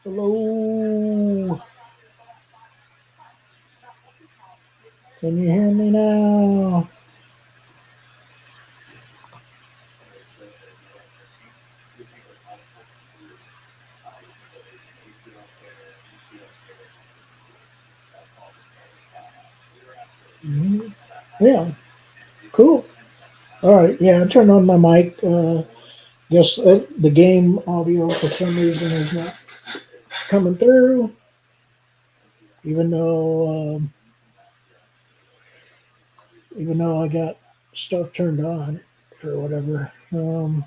Hello. Can you hear me now? Mhm. Yeah. Cool. All right. Yeah. I turned on my mic. Guess the game audio for some reason is not coming through, even though I got stuff turned on for whatever. Don't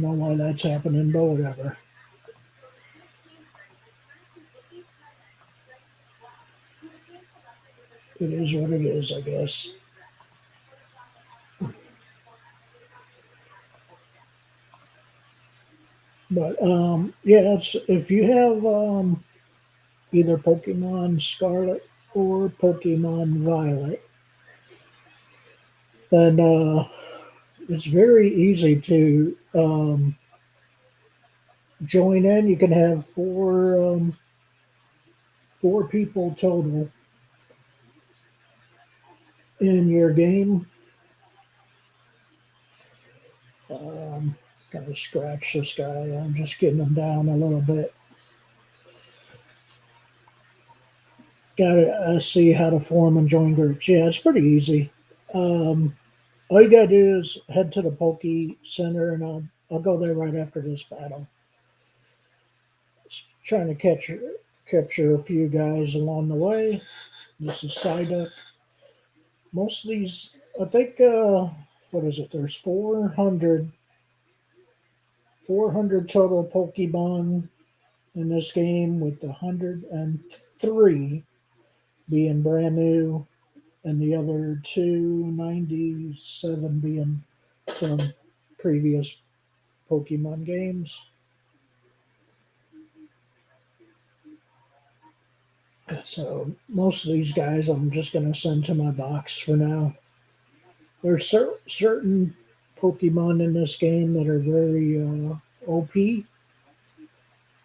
know why that's happening, but whatever. It is what it is, I guess. But yeah, if you have either Pokemon Scarlet or Pokemon Violet, then it's very easy to join in. You can have four people total in your game. Um, Kind of scratch this guy. I'm just getting him down a little bit. Got to see how to form and join groups. Yeah, it's pretty easy. Um, all you gotta do is head to the Poke Center, and I'll go there right after this battle. Trying to capture a few guys along the way. This is Psyduck. Most of these, I think, what is it? There's 400 total Pokemon in this game, with 103 being brand new, and the other 297 being from previous Pokemon games. So most of these guys I'm just going to send to my box for now. There's certain Pokemon in this game that are very OP.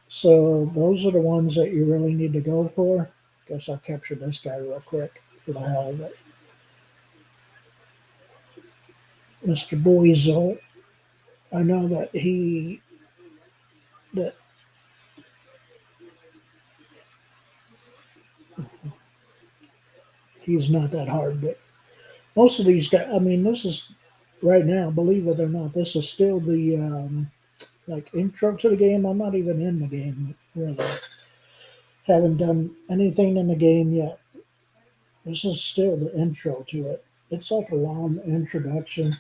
So those are the ones that you really need to go for. Guess I'll capture this guy real quick for the hell of it. Mr. Boizel. I know that he's not that hard, but most of these guys. I mean, this is right now. Believe it or not, this is still the like intro to the game. I'm not even in the game really. Haven't done anything in the game yet. This is still the intro to it. It's like a long introduction.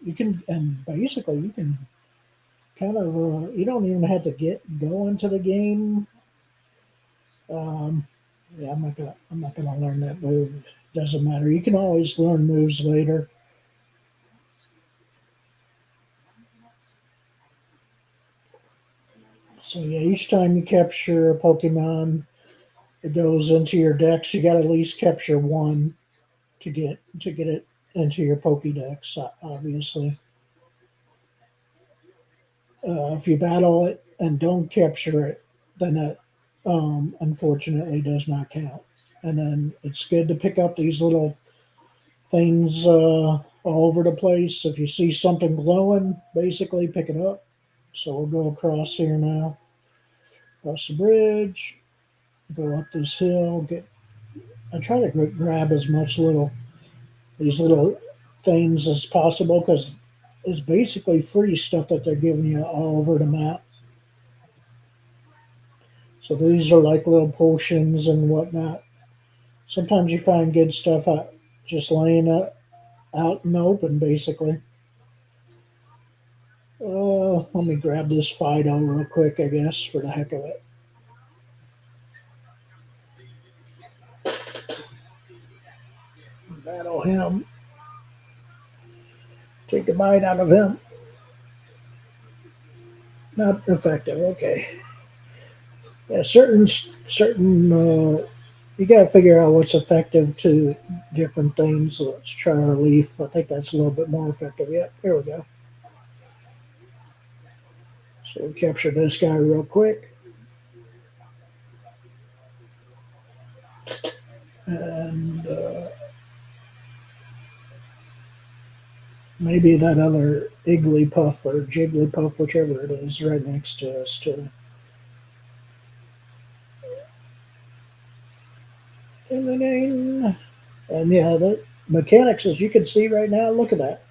You can, and basically you can kind of, you don't even have to go into the game. Um, yeah, I'm not gonna learn that move. Doesn't matter. You can always learn moves later. So yeah, each time you capture a Pokemon, it goes into your dex. You got to at least capture one to get it into your Pokédex. Obviously, if you battle it and don't capture it, then that unfortunately does not count. And then it's good to pick up these little things all over the place. If you see something glowing, basically pick it up. So we'll go across here now, across the bridge, go up this hill. I try to grab as much these little things as possible because it's basically free stuff that they're giving you all over the map. So these are like little potions and whatnot. Sometimes you find good stuff just laying out in the open, basically. Let me grab this Fido real quick, I guess, for the heck of it. Battle him. Take a bite out of him. Not effective. Okay. Yeah, certain You got to figure out what's effective to different things. So let's try our leaf. I think that's a little bit more effective. Yep, there we go. So we capture this guy real quick. And maybe that other Igglypuff or Jigglypuff, whichever it is, right next to us too. And yeah, the mechanics, as you can see right now, look at that.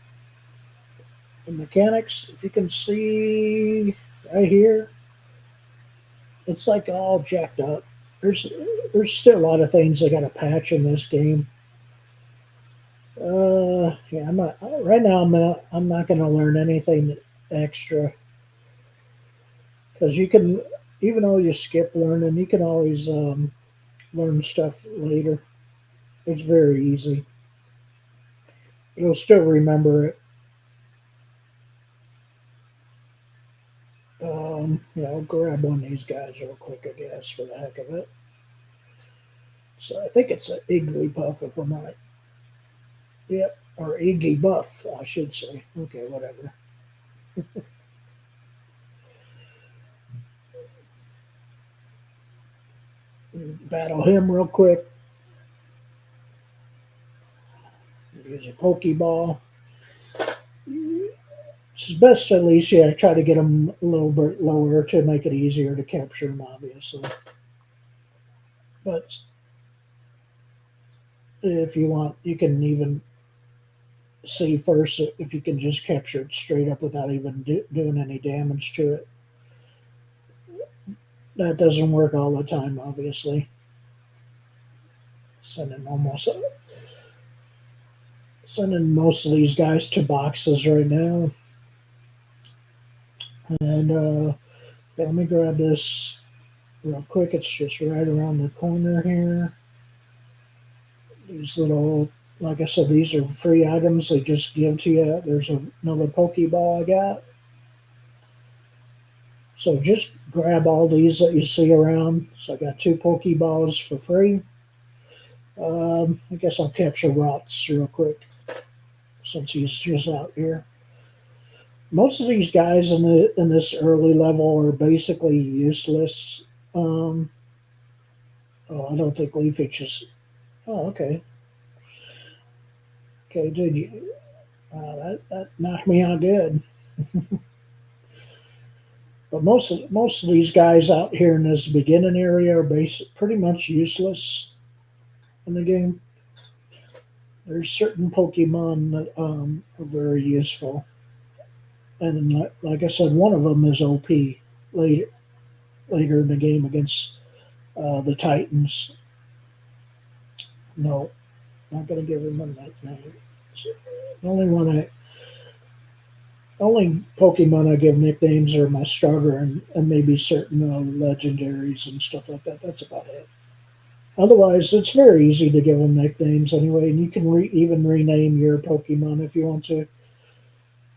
The mechanics, if you can see right here, it's like all jacked up. There's there's still a lot of things they got to patch in this game. Yeah, I'm not right now. I'm not going to learn anything extra because you can, even though you skip learning, you can always learn stuff later. It's very easy. You'll still remember it. Grab one of these guys real quick, I guess, for the heck of it. So I think it's an Igglypuff, if I'm right. Yep, or Iggy Buff, I should say. Okay, whatever. Battle him real quick. Use a Pokeball. It's best at least, yeah, try to get him a little bit lower to make it easier to capture him, obviously. But if you want, you can even see first if you can just capture it straight up without even doing any damage to it. That doesn't work all the time, obviously. Sending almost sending most of these guys to boxes right now. And yeah, let me grab this real quick. It's just right around the corner here. These little, like I said, these are free items they just give to you. There's another Pokeball I got. So just grab all these that you see around. So I got two Pokeballs for free. I guess I'll capture Rots real quick since he's just out here. Most of these guys in this early level are basically useless. Um, oh, I don't think Leafage is. Oh, okay. Okay, dude, that knocked me out good. But most of these guys out here in this beginning area are pretty much useless in the game. There's certain Pokemon that are very useful, and like I said, one of them is OP later in the game against the Titans. No, not going to give him a nickname. The only Pokemon I give nicknames are my starter and maybe certain legendaries and stuff like that. That's about it. Otherwise, it's very easy to give them nicknames anyway, and you can even rename your Pokemon if you want to.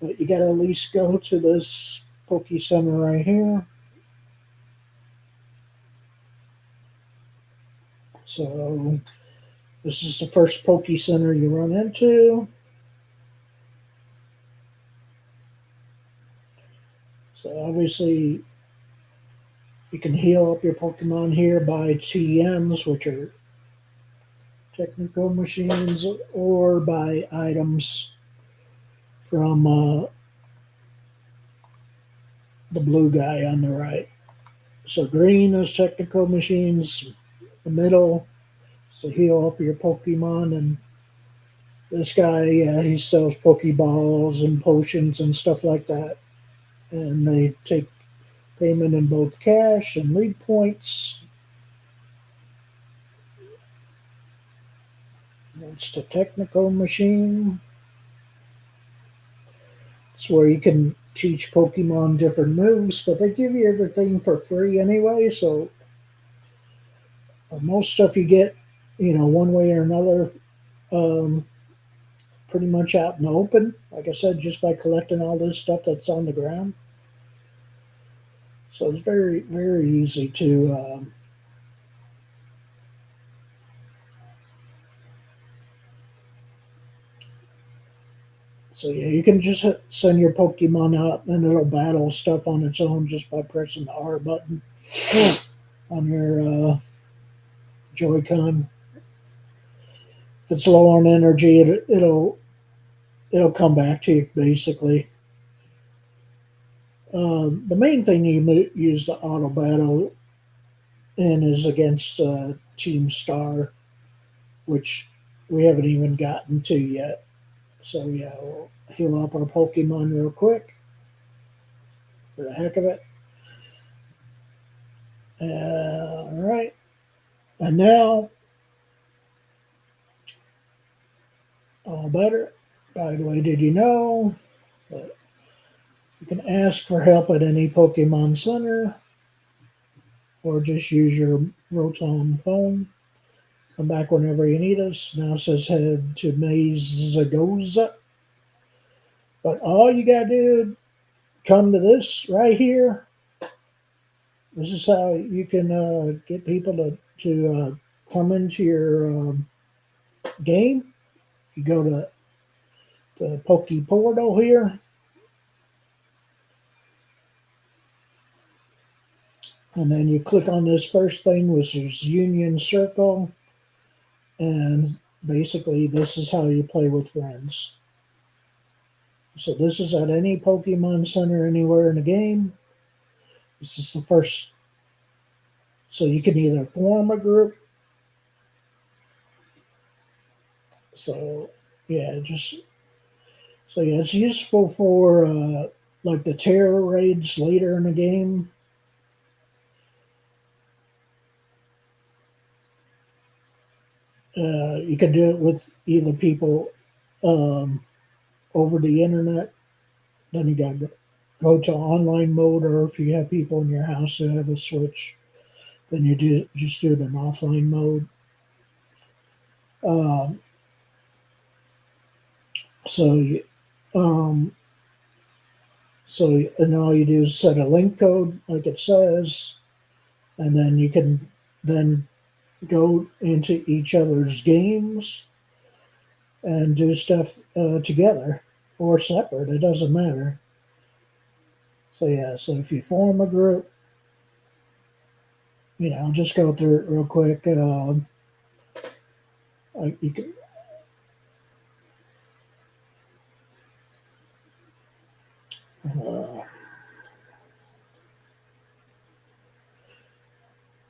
But you got to at least go to this Poke Center right here. So this is the first Poke Center you run into. So obviously, you can heal up your Pokemon here by TMs, which are technical machines, or by items from the blue guy on the right. So green is technical machines. The middle is to heal up your Pokemon, and this guy, yeah, he sells Pokeballs and potions and stuff like that. And they take payment in both cash and lead points. That's the technical machine. It's where you can teach Pokemon different moves, but they give you everything for free anyway. So most stuff you get, one way or another, um, pretty much out in the open. Like I said, just by collecting all this stuff that's on the ground. So it's very, very easy to So yeah, you can just send your Pokemon out, and it'll battle stuff on its own just by pressing the R button on your Joy-Con. If it's low on energy, it'll come back to you basically. The main thing you use the auto battle in is against Team Star, which we haven't even gotten to yet. So yeah, we'll heal up our Pokemon real quick for the heck of it. All right, and now all better. By the way, did you know that you can ask for help at any Pokemon Center, or just use your Rotom phone? Come back whenever you need us. Now it says head to Maze Zagoza. But all you gotta do, come to this right here. This is how you can get people to come into your game. You go to the Poke Portal here, and then you click on this first thing, which is Union Circle, and basically this is how you play with friends. So this is at any Pokemon Center anywhere in the game. This is the first. So you can either form a group. So yeah, just so yeah, it's useful for like the terror raids later in the game. You can do it with either people um, over the internet. Then you got to go to online mode, or if you have people in your house who have a Switch, then you just do it in offline mode. Um, so you, um, and all you do is set a link code, like it says, and then you can then go into each other's games and do stuff together or separate. It doesn't matter. So yeah, so if you form a group, I'll just go through it real quick. You can, uh,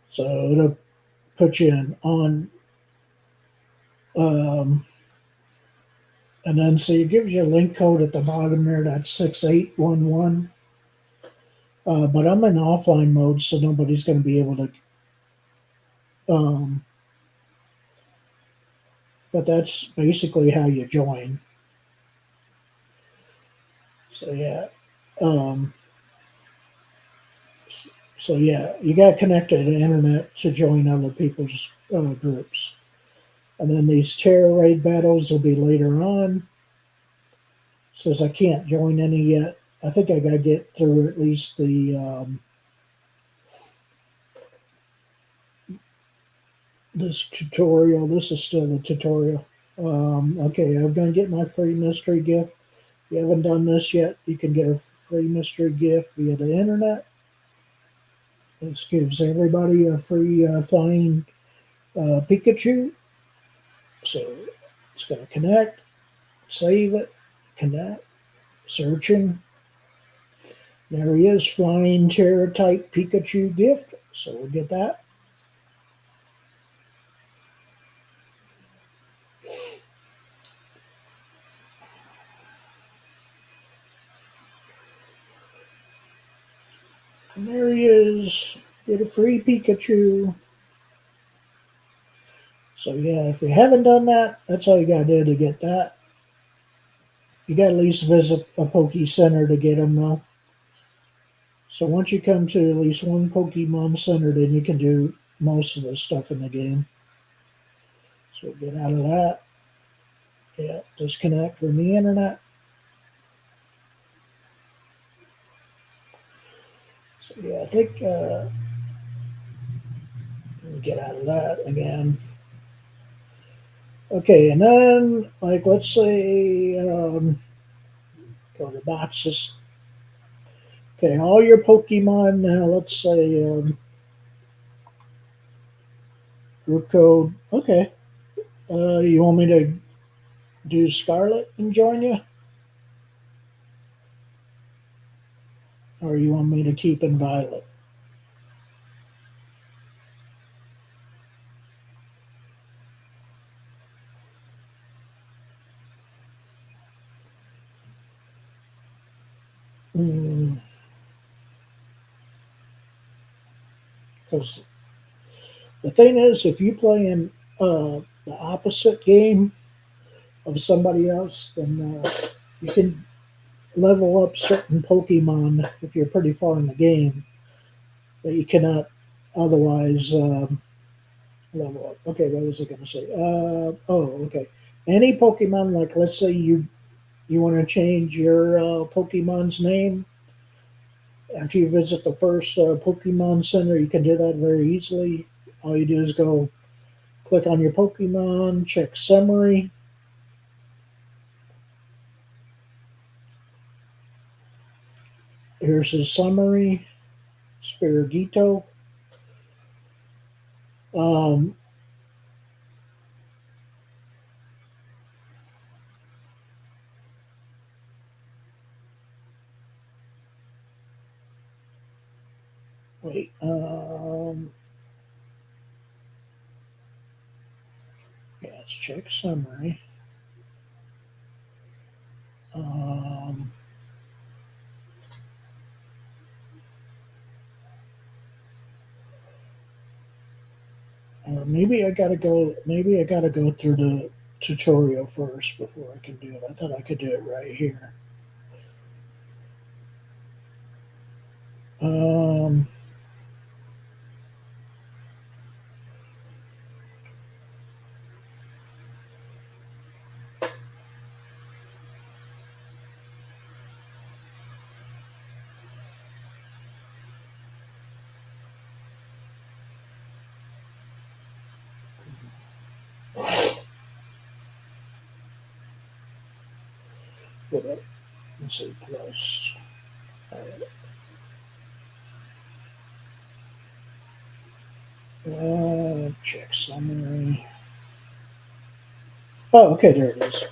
so it'll put you in on, um, and then so it gives you a link code at the bottom there. That's 6811. But I'm in offline mode, so nobody's going to be able to. Um, but that's basically how you join. So yeah. Um, so yeah, you got to connect to the internet to join other people's groups. And then these terror raid battles will be later on. Says I can't join any yet. I think I got to get through at least this tutorial. This is still a tutorial. Okay, I'm going to get my free mystery gift. If you haven't done this yet, you can get a free mystery gift via the internet. This gives everybody a free flying Pikachu. So it's going to connect, save it, connect, searching. There he is, flying terror type Pikachu gift. So we'll get that. And there he is. Get a free Pikachu. So yeah, if you haven't done that, that's all you gotta do to get that. You gotta at least visit a Poke Center to get them though. So once you come to at least one Pokemon Center, then you can do most of the stuff in the game. So get out of that. Yeah, disconnect from the internet. So yeah, I think get out of that again. Okay, and then like let's say Go to boxes. Okay, all your Pokemon now. Let's say group code. Okay. You want me to do Scarlet and join you, or you want me to keep in Violet? Because the thing is, if you play in the opposite game of somebody else, then you can level up certain Pokemon if you're pretty far in the game that you cannot otherwise level up. Okay, what was I going to say? Okay. Any Pokemon, like let's say you want to change your Pokemon's name after you visit the first Pokemon Center, you can do that very easily. All you do is go click on your Pokemon, check summary. Here's his summary, Spirigito. Um, wait, yeah, let's check summary. Um, or maybe I gotta go. Maybe I gotta go through the tutorial first before I can do it. I thought I could do it right here. Um, what up? Let's see, plus. Check summary. Oh, okay, there it is.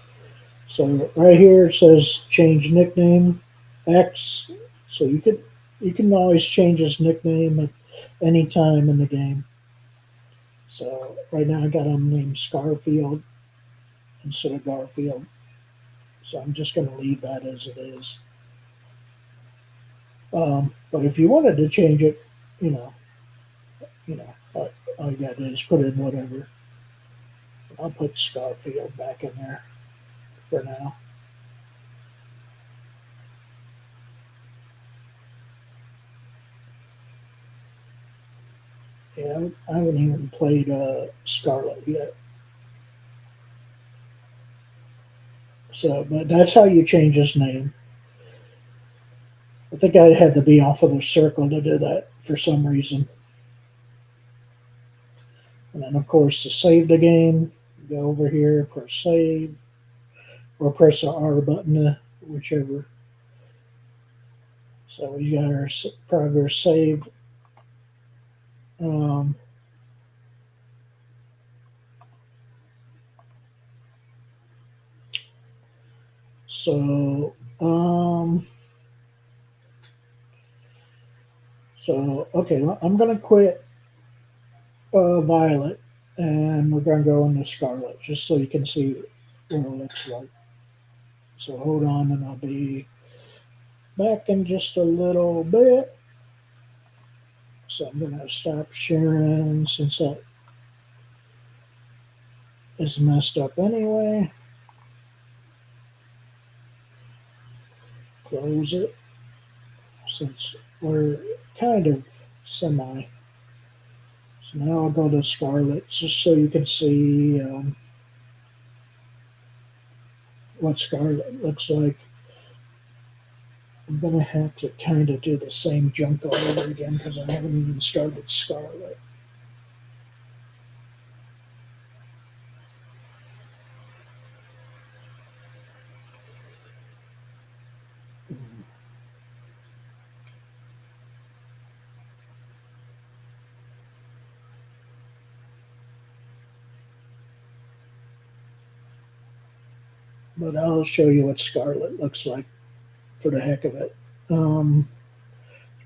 So right here it says change nickname X. So you can always change his nickname at any time in the game. So right now I got him named Scarfield instead of Garfield. So I'm just going to leave that as it is. But if you wanted to change it, you know, all you got to do is put in whatever. I'll put Scarfield back in there for now. Yeah, I haven't even played Scarlet yet. So, but that's how you change his name. I think I had to be off of the circle to do that for some reason. And then, of course, to save the game, go over here, press save, or press the R button, whichever. So we got our progress saved. Um, so, um, okay, I'm going to quit Violet and we're going to go into Scarlet just so you can see what it looks like. So hold on and I'll be back in just a little bit. So I'm going to stop sharing since that is messed up anyway. Close it since we're kind of semi. So now I'll go to Scarlet just so you can see what Scarlet looks like. I'm going to have to kind of do the same junk all over again because I haven't even started Scarlet. But I'll show you what Scarlet looks like for the heck of it. Um,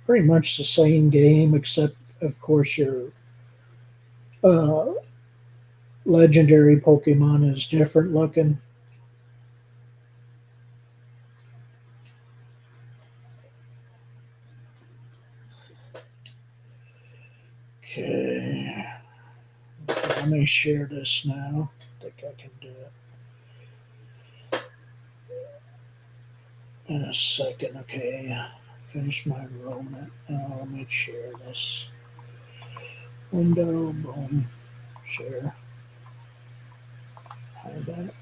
Pretty much the same game, except of course your uh, legendary Pokemon is different looking. Okay, let me share this now. I think I can do it in a second. Okay, finish my enrollment. Let me share this window. Boom, share. Hide that,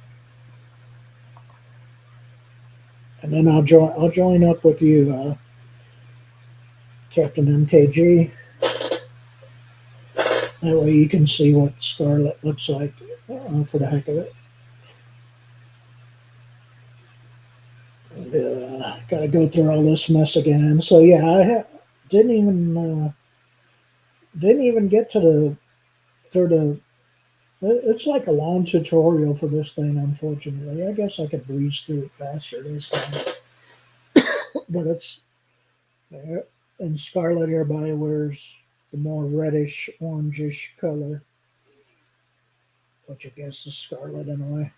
and then I'll join. I'll join up with you, Captain MKG. That way you can see what Scarlet looks like for the heck of it. Got to go through all this mess again. So yeah, didn't even didn't even get to the through the. It's like a long tutorial for this thing. Unfortunately, I guess I could breeze through it faster this time. But it's in Scarlet, everybody wears the more reddish, orangish color, which I guess is Scarlet in a way.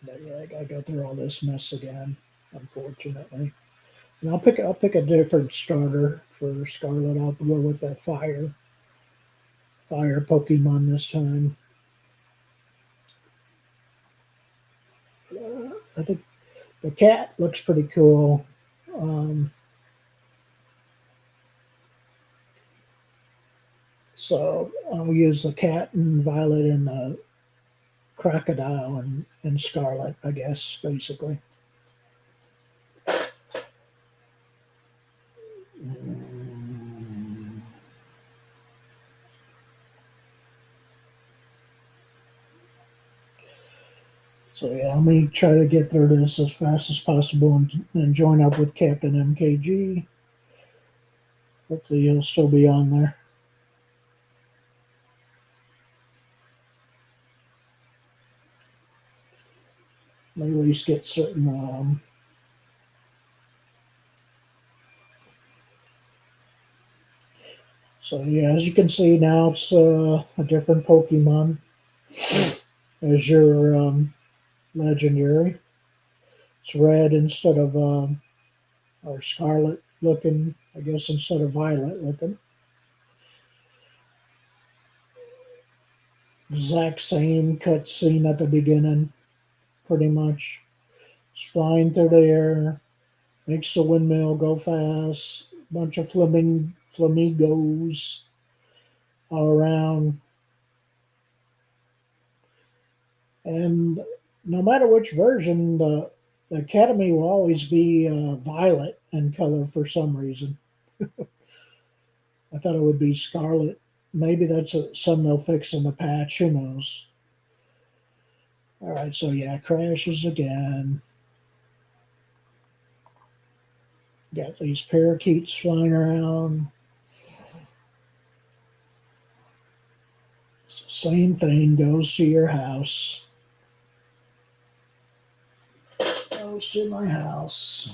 But yeah, I gotta go through all this mess again, unfortunately. And I'll pick a different starter for Scarlet. I'll go with that fire Pokemon this time. I think the cat looks pretty cool. Um, so I'll use the cat and Violet and Crocodile and Scarlet, I guess, basically. Mm. So yeah, let me try to get through this as fast as possible and join up with Captain MKG. Hopefully he'll still be on there. At least get certain. So yeah, as you can see now, it's a different Pokemon as your legendary. It's red instead of or scarlet looking, I guess, instead of violet looking. Exact same cutscene at the beginning, pretty much. It's flying through the air, makes the windmill go fast. Bunch of flamingos all around, and no matter which version, the Academy will always be violet in color for some reason. I thought it would be scarlet. Maybe that's something they'll fix in the patch. Who knows? All right, so yeah, crashes again. Got these parakeets flying around. Same thing goes to your house. Goes to my house.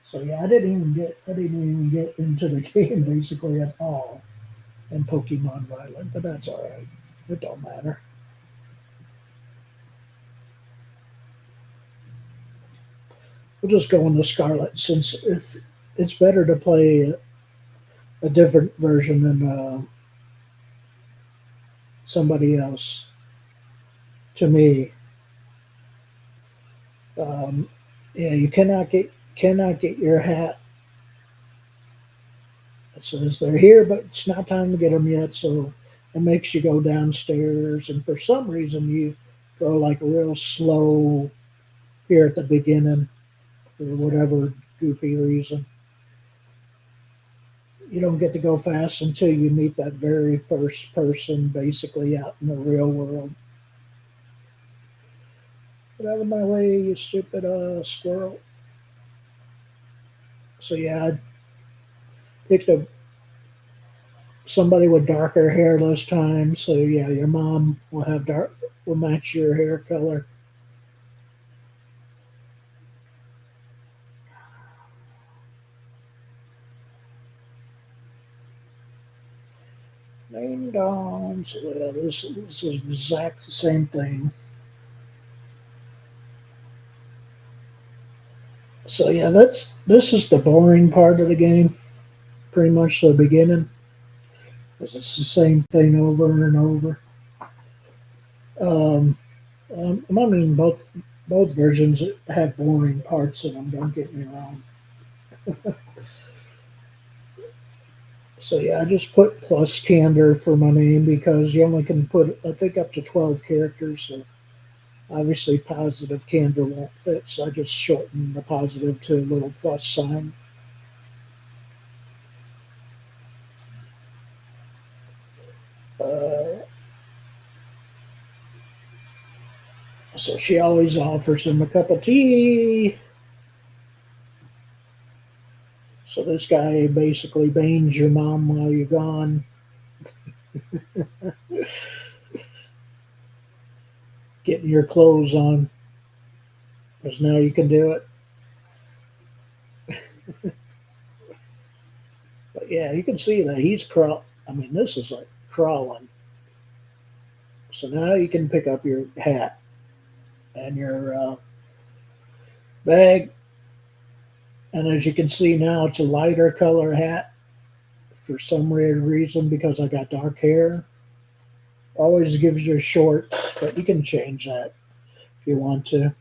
So yeah, I didn't even get into the game basically at all in Pokemon Violet, but that's all right. It don't matter. We'll just go into Scarlet since if it's better to play a different version than somebody else. To me, um, yeah, you cannot get your hat. It says they're here, but it's not time to get them yet. So it makes you go downstairs, and for some reason you go like real slow here at the beginning for whatever goofy reason. You don't get to go fast until you meet that very first person, basically out in the real world. Get out of my way, you stupid squirrel. So yeah, I picked a somebody with darker hair this time. So yeah, your mom will match your hair color. Name Dawn. So yeah, this is exact the same thing. So yeah, this is the boring part of the game. Pretty much the beginning, 'cause it's the same thing over and over. Um, I mean, both versions have boring parts in them. Don't get me wrong. So yeah, I just put plus candor for my name because you only can put I think up to 12 characters. So obviously positive candor won't fit. So I just shortened the positive to a little plus sign. Uh, so she always offers him a cup of tea. So this guy basically banes your mom while you're gone, getting your clothes on, because now you can do it. But yeah, you can see that he's crawl. I mean, this is like crawling. So now you can pick up your hat and your bag, and as you can see now, it's a lighter color hat for some weird reason because I got dark hair. Always gives you shorts, but you can change that if you want to.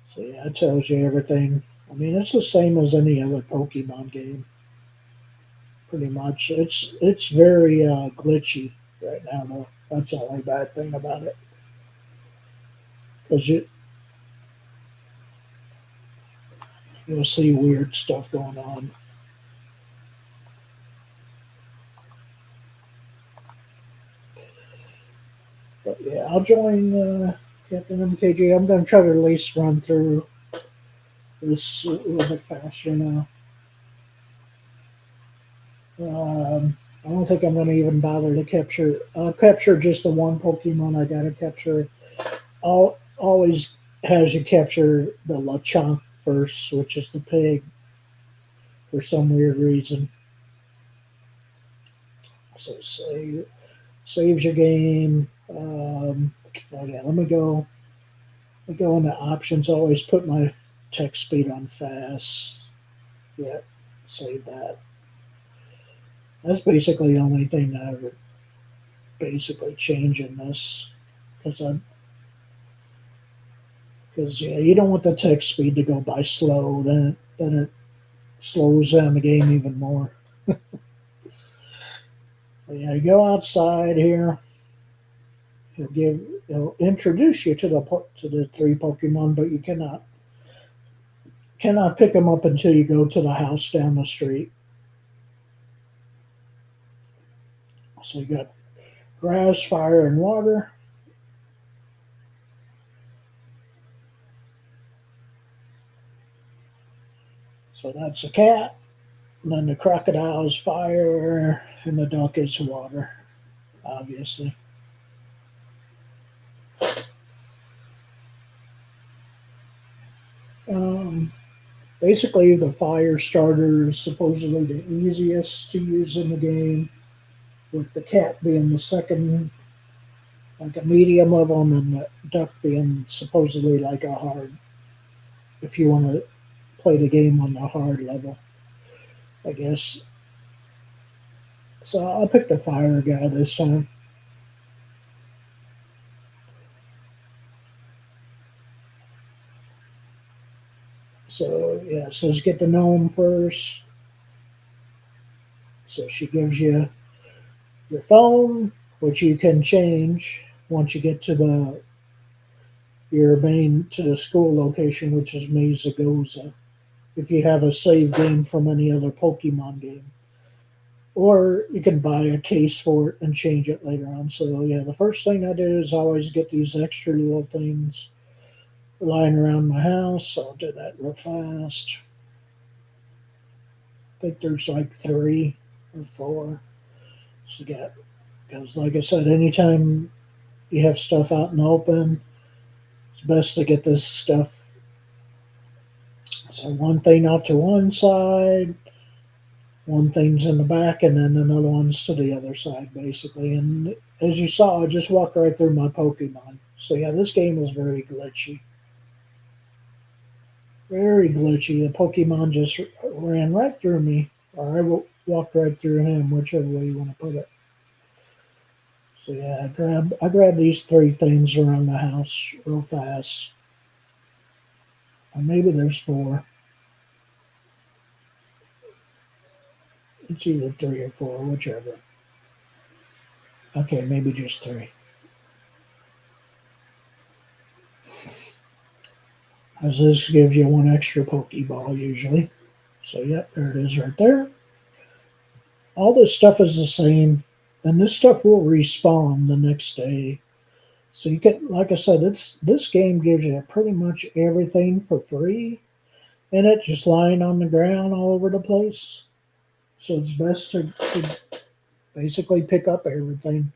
So yeah, it tells you everything. I mean, it's the same as any other Pokemon game, pretty much. It's very glitchy right now, though. That's the only bad thing about it, because you'll see weird stuff going on. But yeah, I'll join Captain MKG. I'm going to try to at least run through this a little bit faster now. I don't think I'm going to even bother to capture. I'll capture just the one Pokemon I got to capture. Always has you capture the Lechonk first, which is the pig, for some weird reason. So saves your game. Oh yeah, Let me go into options. Always put my text speed on fast. Yeah, save that. That's basically the only thing that I ever basically change in this, because I because yeah, you don't want the text speed to go by slow. Then it slows down the game even more. But yeah, you go outside here. He'll introduce you to the three Pokemon, but you cannot pick them up until you go to the house down the street. So you got grass, fire, and water. So that's the cat. And then the crocodile is fire, and the duck is water, obviously. Um, Basically, the fire starter is supposedly the easiest to use in the game, with the cat being the second, like a medium level, and then the duck being supposedly like a hard, if you want to play the game on the hard level, I guess. So I'll pick the fire guy this time. So yeah, so let's get the gnome first. So she gives you your phone, which you can change once you get to the school location, which is Mesagoza. If you have a save game from any other Pokemon game, or you can buy a case for it and change it later on. So yeah, the first thing I do is always get these extra little things lying around my house. So I'll do that real fast. I think there's like three. or 4. So you got, because like I said, anytime you have stuff out in the open, it's best to get this stuff. So one thing off to one side, one thing's in the back, and then another one's to the other side, basically. And as you saw, I just walked right through my Pokemon. So yeah, this game is very glitchy. Very glitchy. The Pokemon just ran right through me, or walked right through him, whichever way you want to put it. So yeah, I grabbed these 3 things around the house real fast. Or maybe there's 4. It's either 3 or 4, whichever. Okay, maybe just 3. As this gives you 1 extra Pokeball usually. So yep, there it is right there. All this stuff is the same, and this stuff will respawn the next day. So you can, like I said, this game gives you pretty much everything for free, and it just lying on the ground all over the place. So it's best to basically pick up everything,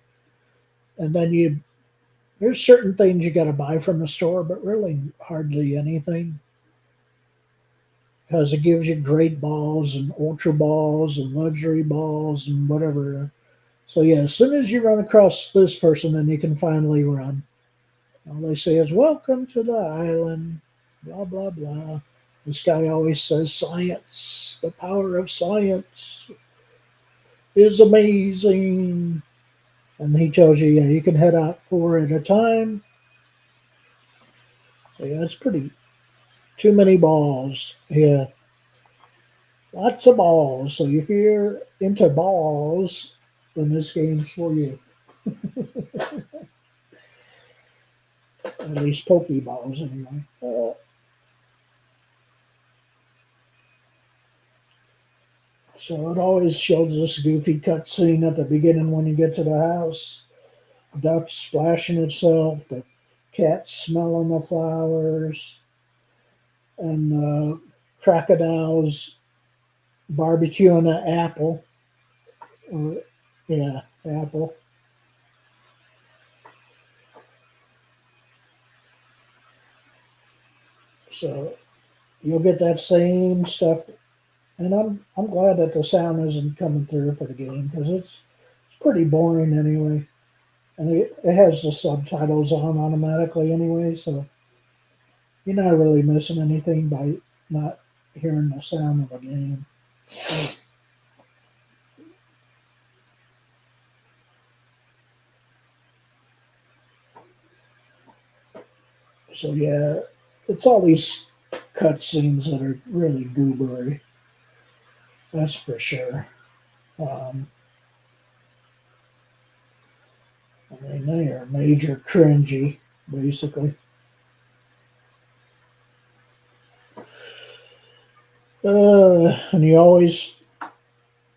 and then there's certain things you got to buy from the store, but really hardly anything because it gives you great balls and ultra balls and luxury balls and whatever. So yeah, as soon as you run across this person, then you can finally run. All they say is "Welcome to the island," blah blah blah. This guy always says science. The power of science is amazing. And he tells you, yeah, you can head out 4 at a time. So yeah, it's pretty too many balls. Yeah, lots of balls. So if you're into balls, then this game's for you. At least Pokeballs, anyway. So it always shows this goofy cutscene at the beginning when you get to the house. Duck splashing itself, the cat smelling the flowers, and crocodiles barbecuing an apple. Or, yeah, apple. So you'll get that same stuff, and I'm glad that the sound isn't coming through for the game because it's pretty boring anyway, and it has the subtitles on automatically anyway, so you're not really missing anything by not hearing the sound of the game. So yeah, it's all these cutscenes that are really goobery. That's for sure. Um, I mean, they are major cringy, basically. And you always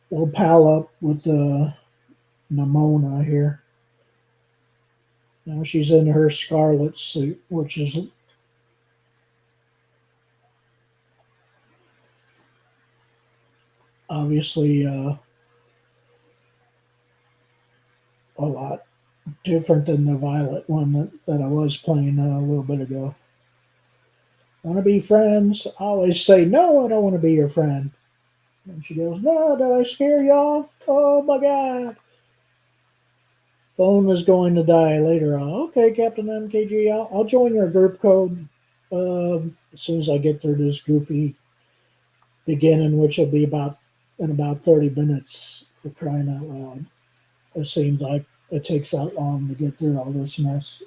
will pal up with Nimona here. Now she's in her Scarlet suit, which is obviously a lot different than the Violet one that I was playing a little bit ago. Want to be friends? I always say, no, I don't want to be your friend. And she goes, no, did I scare you off? Oh my God. Phone is going to die later on. Okay, Captain MKG, I'll join your group code as soon as I get through this goofy beginning, which will be about 30 minutes for crying out loud. It seems like it takes that long to get through all this mess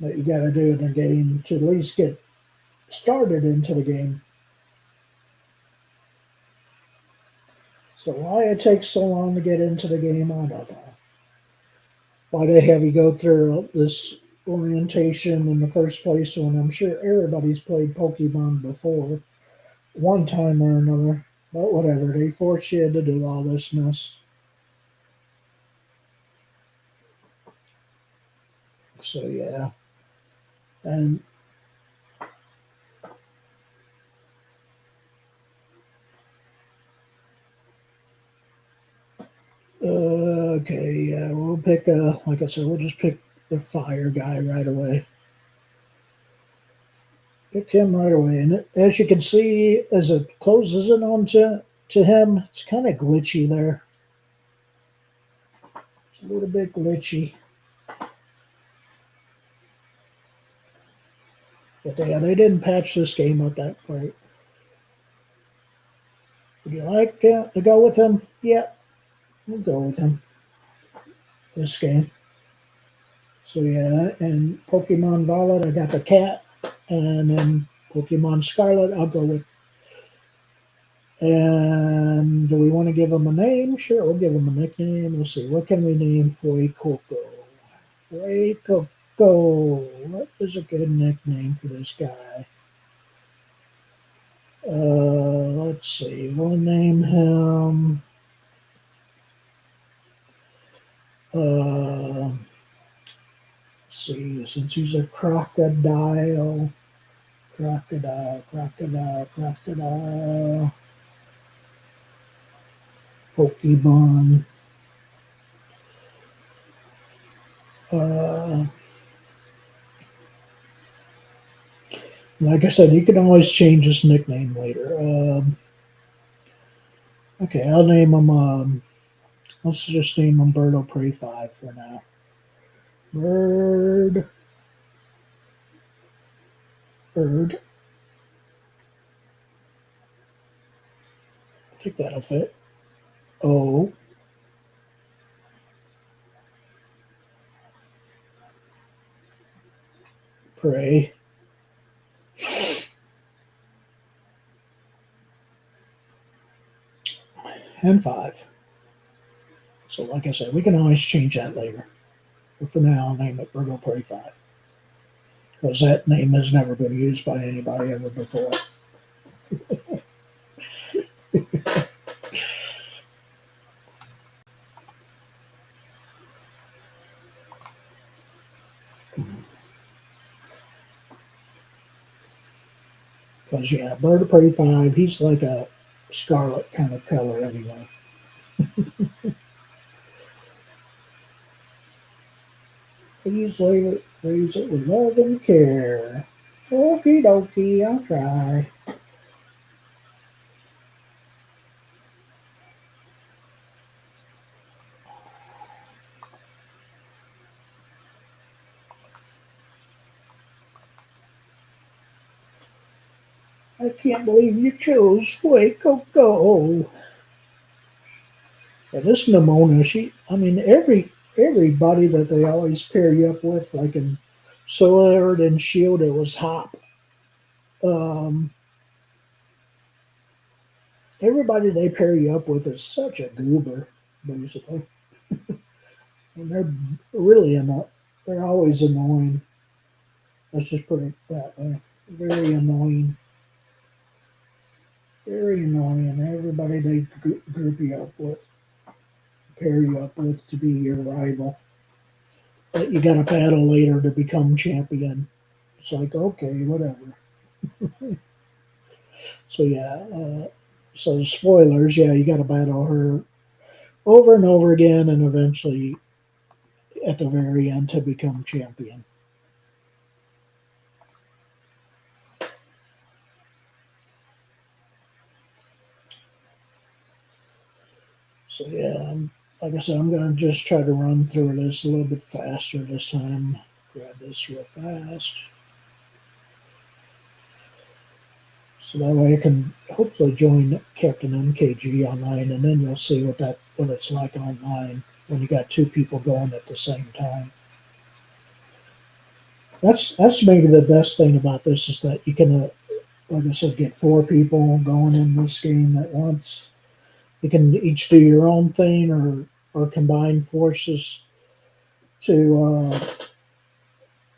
that you got to do in the game to at least get started into the game. So why it takes so long to get into the game, I don't know. Why they have you go through this orientation in the first place when I'm sure everybody's played Pokemon before, one time or another. But whatever, they force you to do all this mess. So yeah, and Okay, yeah, we'll pick, like I said, we'll just pick the fire guy right away. Pick him right away. And as you can see, as it closes in on to him, it's kind of glitchy there. It's a little bit glitchy. But yeah, they didn't patch this game up that great. Would you like to go with him? Yeah, we'll go with him this game. So yeah, and Pokemon Violet, I got the cat, and then Pokemon Scarlet, I'll go with. And do we want to give him a name? Sure, we'll give him a nickname. Let's see, what can we name Fuecoco? Fuecoco. What is a good nickname for this guy? Let's see. We'll name him. Let's see. Since he's a crocodile, crocodile. Pokemon. Uh, like I said, you can always change his nickname later. Okay, I'll name him. Let's just name him Birdo Prey 5 for now. Bird. Bird. I think that'll fit. O. Prey. And 5. So, like I said, we can always change that later. But for now, I'll name it Birdo Prey 5. Because that name has never been used by anybody ever before. Because, yeah, Bird of Prey 5, he's like a scarlet kind of color anyway. Please raise it with love and care. Okie dokie, I'll try. I can't believe you chose Fuecoco. Yeah, this Nimona, everybody that they always pair you up with, like in Sword and Shield, it was Hop. Um, Everybody they pair you up with is such a goober, basically. And they're really they're always annoying. Let's just put it that way. Very annoying. Very annoying. Everybody they group you up with, pair you up with to be your rival. But you got to battle later to become champion. It's like, okay, whatever. So yeah, so spoilers, yeah, you got to battle her over and over again, and eventually at the very end to become champion. So yeah, like I said, I'm gonna just try to run through this a little bit faster this time. Grab this real fast, so that way I can hopefully join Captain MKG online, and then you'll see what it's like online when you got two people going at the same time. That's maybe the best thing about this is that you can, like I said, get four people going in this game at once. You can each do your own thing or combine forces to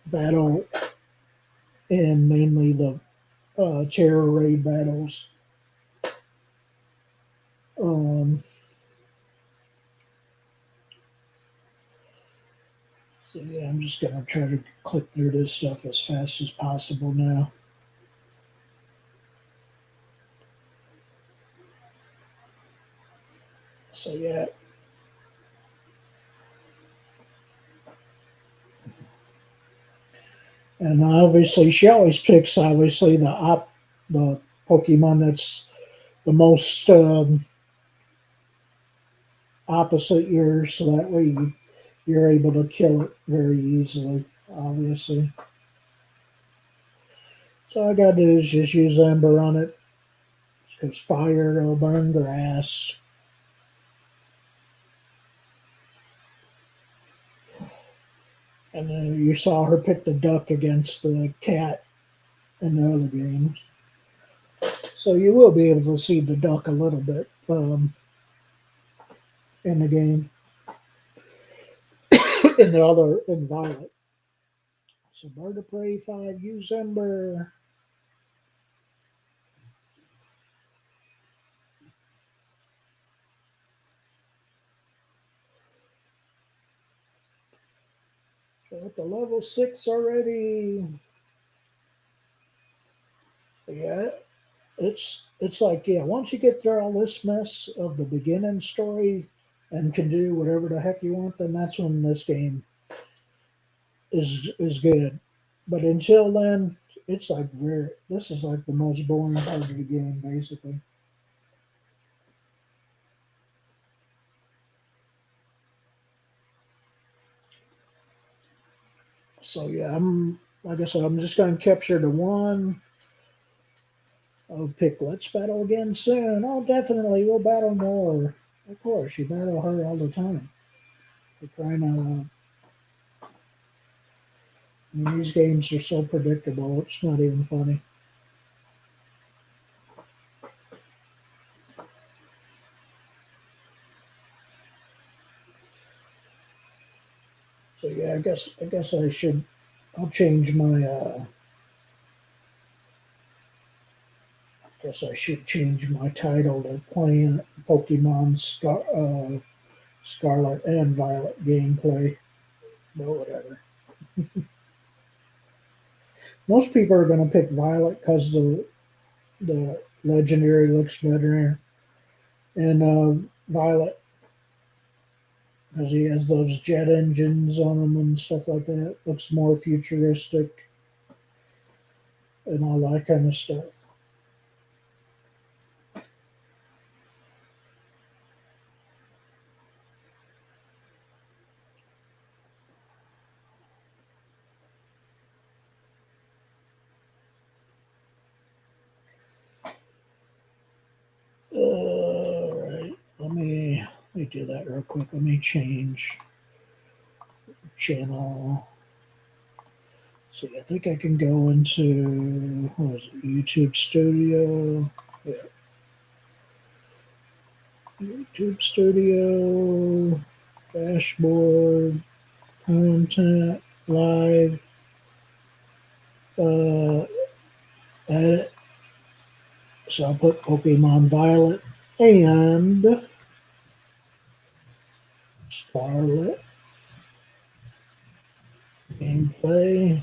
battle in mainly the terror raid battles. Um, so yeah, I'm just gonna try to click through this stuff as fast as possible now. So yeah, And obviously, she always picks obviously the Pokemon that's the most opposite yours, so that way you're able to kill it very easily. Obviously, so all I gotta do is just use Ember on it because fire will burn grass. And you saw her pick the duck against the cat in the other games. So you will be able to see the duck a little bit in the game, in the other, in Violet. So Bird of Prey 5, use Ember. So at the level 6 already. Yeah, it's like, yeah, once you get through all this mess of the beginning story and can do whatever the heck you want, then that's when this game is good. But until then, it's like this is like the most boring part of the game, basically. So yeah, I'm like I said, I'm just gonna capture the one. I'll pick Let's Battle again soon. Oh, definitely, we'll battle more. Of course, you battle her all the time. For crying out loud. I mean, these games are so predictable, it's not even funny. So yeah, I guess I should. I'll change my. Guess I should change my title to playing Pokemon Scarlet and Violet gameplay. But whatever. Most people are going to pick Violet because the legendary looks better, and Violet because he has those jet engines on him and stuff like that. Looks more futuristic and all that kind of stuff. All right, let me do that real quick. Let me change channel. See, I think I can go into what is it, YouTube Studio. Yeah, YouTube Studio, dashboard, content, live, uh, edit. So I'll put Pokemon Violet and Scarlet gameplay.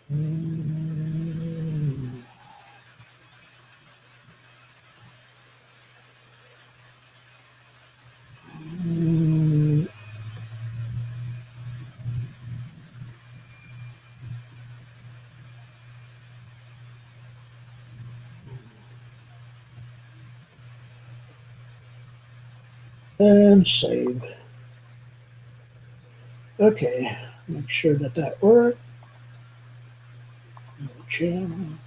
Mm, mm, and save. Okay, make sure that worked. Channel.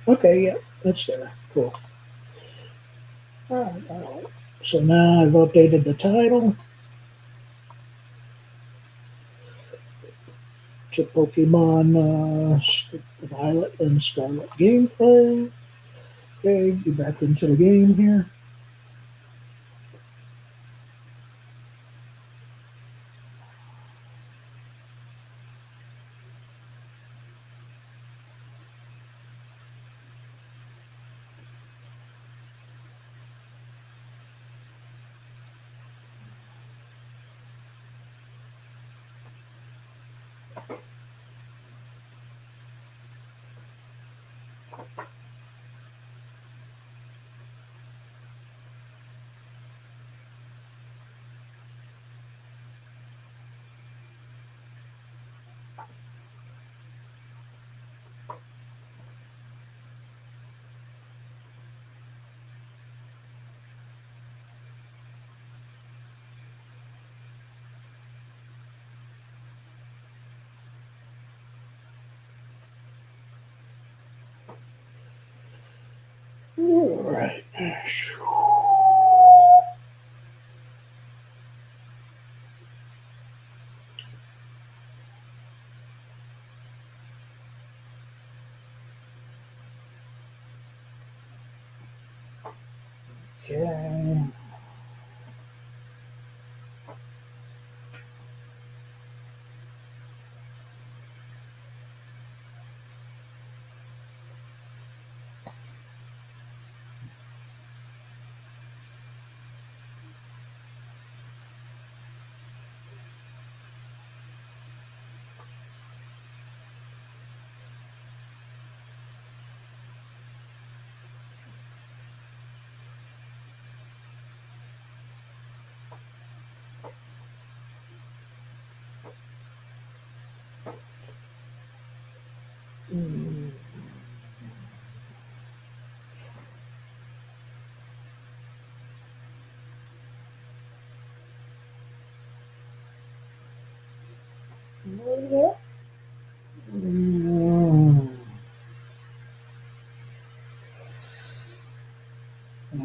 Okay, yeah, it's there. Cool. All right, all right. So now I've updated the title to Pokemon Violet and Scarlet gameplay. Okay, get back into the game here. right. Okay. Mm, mm,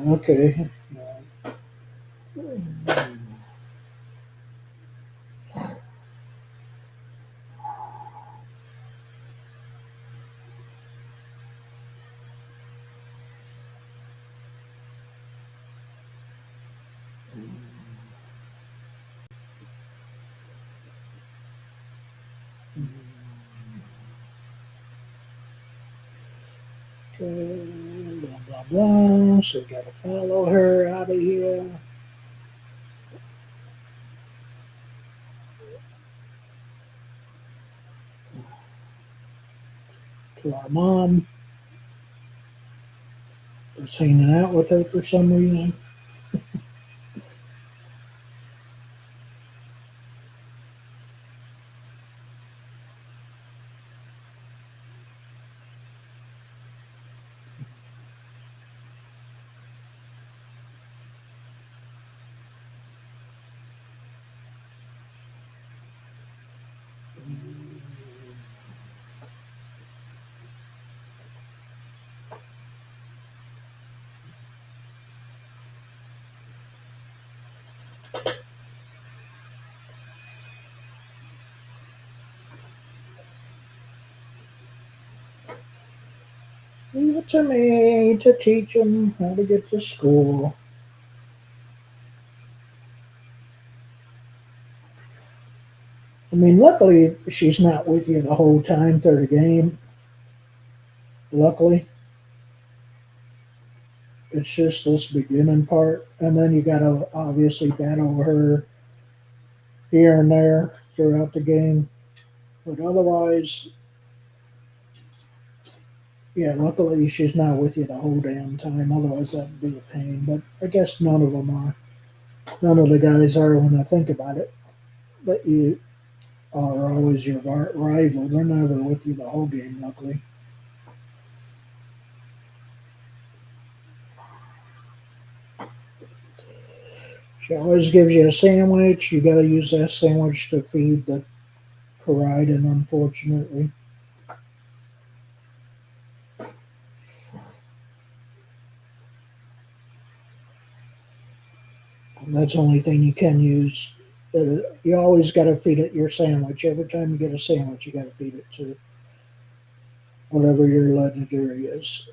okay. Okay. Blah blah blah. So we gotta follow her out of here to our mom. Was hanging out with her for some reason. Leave it to me to teach him how to get to school. I mean, luckily she's not with you the whole time through the game. Luckily, it's just this beginning part, and then you gotta obviously battle her here and there throughout the game. But otherwise, yeah, luckily she's not with you the whole damn time. Otherwise, that'd be a pain. But I guess none of them are. None of the guys are when I think about it. But you are always your rival. They're never with you the whole game, luckily. She always gives you a sandwich. You gotta use that sandwich to feed the Koraidon, unfortunately. And that's the only thing you can use. You always got to feed it your sandwich. Every time you get a sandwich, you got to feed it to whatever your legendary is.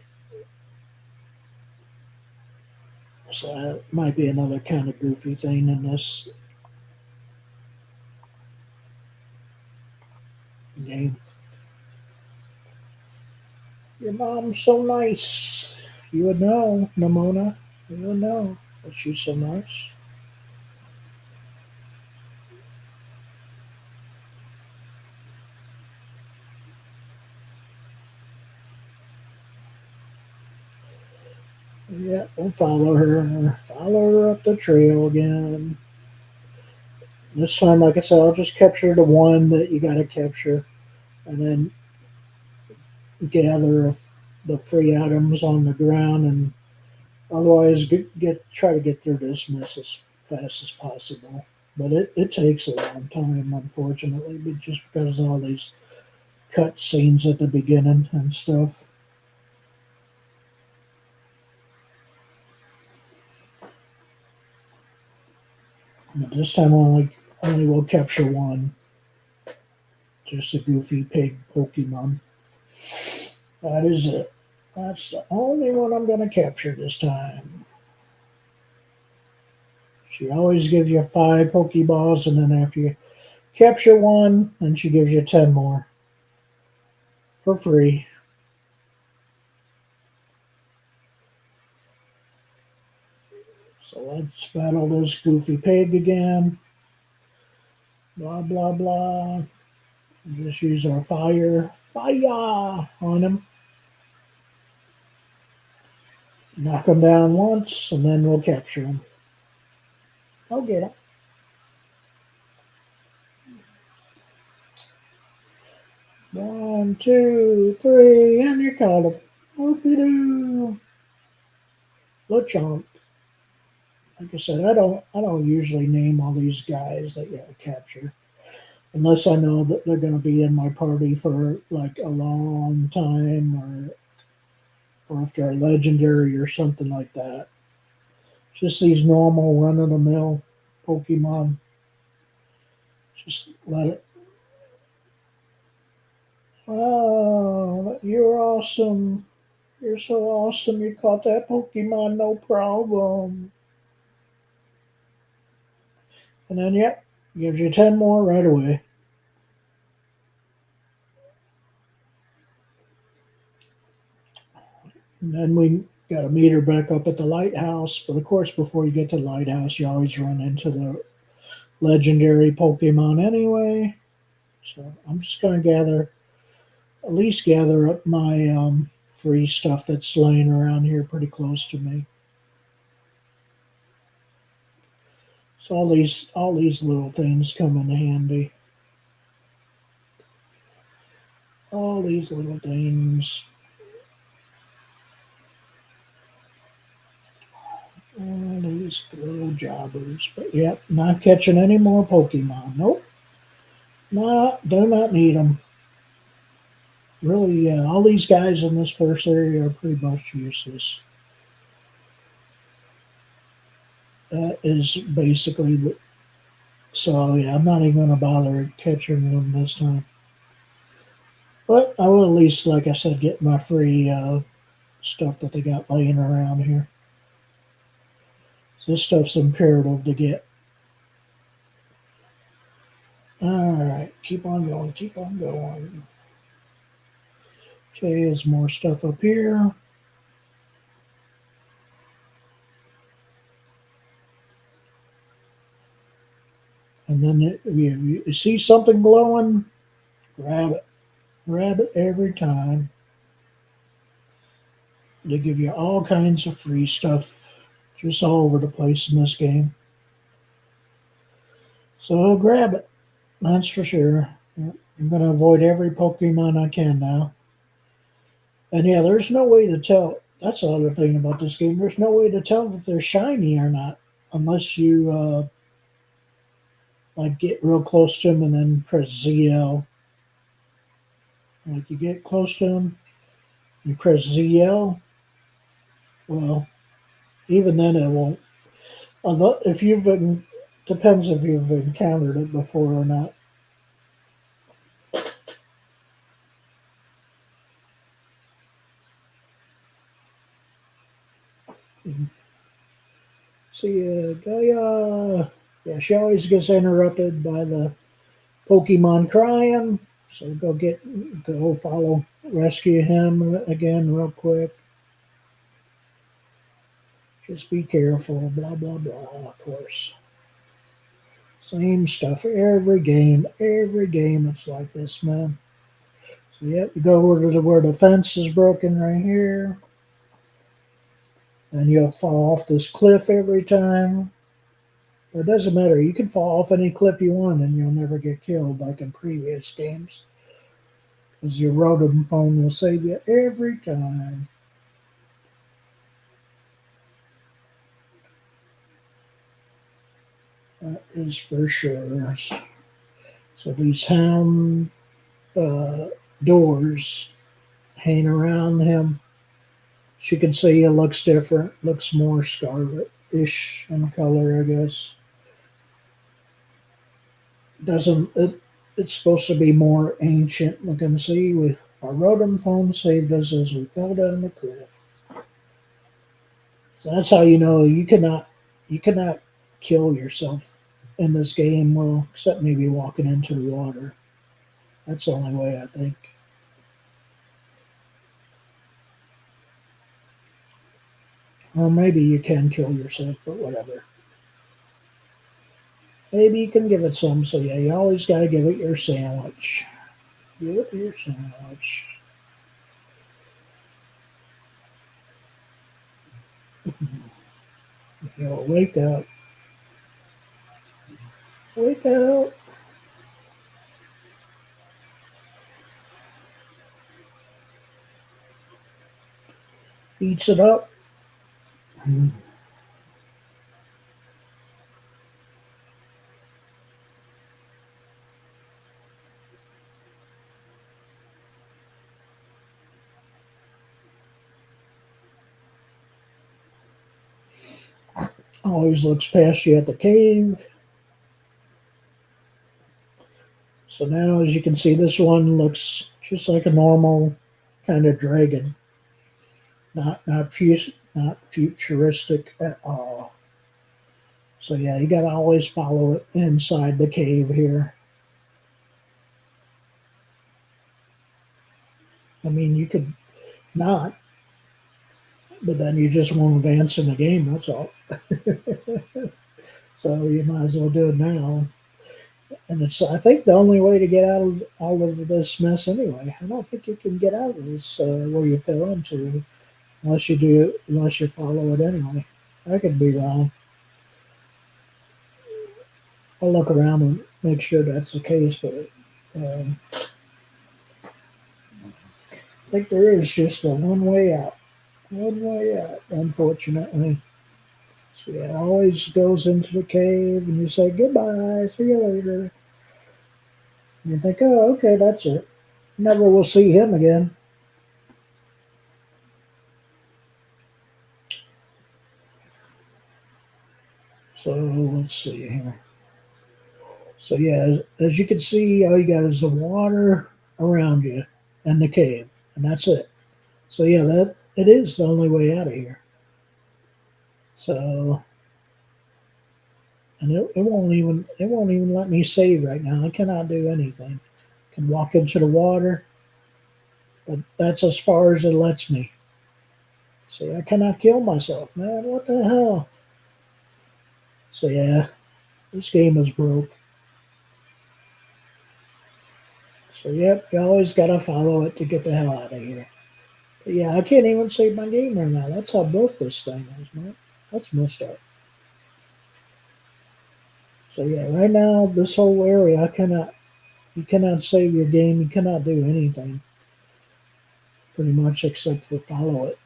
So that might be another kind of goofy thing in this game. Your mom's so nice. You would know, Nimona. You would know that she's so nice. Yeah, we'll follow her. Follow her up the trail again. This time, like I said, I'll just capture the one that you got to capture, and then gather the free items on the ground, and otherwise get try to get through this mess as fast as possible. But it takes a long time, unfortunately, just because of all these cut scenes at the beginning and stuff. But this time only will capture one. Just a goofy pig Pokemon. That is it. That's the only one I'm going to capture this time. She always gives you 5 Pokeballs, and then after you capture one, then she gives you 10 more for free. So let's battle this goofy pig again. Blah, blah, blah. Just use our fire on him. Knock him down once, and then we'll capture him. I'll get him. One, two, three, and you caught him. Whoopie-doo. LeChonk. Like I said, I don't usually name all these guys that you capture unless I know that they're going to be in my party for like a long time, or if they're legendary or something like that. Just these normal run of the mill Pokemon. Just let it. Oh, you're awesome. You're so awesome. You caught that Pokemon, no problem. And then, yep, gives you 10 more right away. And then we got to meet her back up at the lighthouse. But of course, before you get to the lighthouse, you always run into the legendary Pokemon anyway. So I'm just going to at least gather up my free stuff that's laying around here pretty close to me. So all these little things come in handy. All these little things. All these little jobbers. But yep, not catching any more Pokemon. Nope. Do not need them. Really, all these guys in this first area are pretty much useless. That is basically. So yeah, I'm not even going to bother catching them this time. But I will at least, like I said, get my free stuff that they got laying around here. So this stuff's imperative to get. Alright, keep on going, keep on going. Okay, there's more stuff up here. And then you see something glowing, grab it. Grab it every time. They give you all kinds of free stuff just all over the place in this game. So grab it. That's for sure. I'm going to avoid every Pokemon I can now. And yeah, there's no way to tell. That's the other thing about this game. There's no way to tell if they're shiny or not unless you like get real close to them and then press ZL. Like you get close to them, you press ZL. Well, even then it won't. Although if depends if you've encountered it before or not. See, Gaia. Yeah, she always gets interrupted by the Pokemon crying. So go follow, rescue him again real quick. Just be careful, blah, blah, blah, of course. Same stuff every game. Every game it's like this, man. So, yep, you go over to where the fence is broken right here. And you'll fall off this cliff every time. It doesn't matter. You can fall off any cliff you want and you'll never get killed like in previous games. Because your Rotom phone will save you every time. That is for sure. So these hound doors hanging around him. As you can see, it looks different. Looks more scarlet-ish in color, I guess. Doesn't it? It's supposed to be more ancient looking. See, we our rodent phone saved us as we fell down the cliff. So that's how you know you cannot kill yourself in this game. Well, except maybe walking into the water. That's the only way I think. Or maybe you can kill yourself, but whatever. Maybe you can give it some. So yeah, you always got to give it your sandwich. Give it your sandwich. You know, wake up, wake up. Eats it up. Always looks past you at the cave. So now, as you can see, this one looks just like a normal kind of dragon, not futuristic at all. So yeah, you got to always follow it inside the cave here. I mean, you could not, but then you just won't advance in the game. That's all. So you might as well do it now. And it's I think the only way to get out of all of this mess anyway. I don't think you can get out of this where you fell into unless you follow it anyway. I could be wrong. I'll look around and make sure that's the case, but I think there is just a one way out. One way out, unfortunately. So yeah, it always goes into the cave and you say goodbye, see you later. And you think, oh, okay, that's it. Never will see him again. So let's see here. So yeah, as you can see, all you got is the water around you and the cave, and that's it. So yeah, that it is the only way out of here. So and it won't even let me save right now. I cannot do anything. I can walk into the water, but that's as far as it lets me. See, I cannot kill myself, man. What the hell? So yeah, this game is broke. So yep, you always gotta follow it to get the hell out of here. But yeah, I can't even save my game right now. That's how broke this thing is, man. That's messed up. So yeah, right now this whole area, I cannot. You cannot save your game. You cannot do anything, pretty much, except for follow it.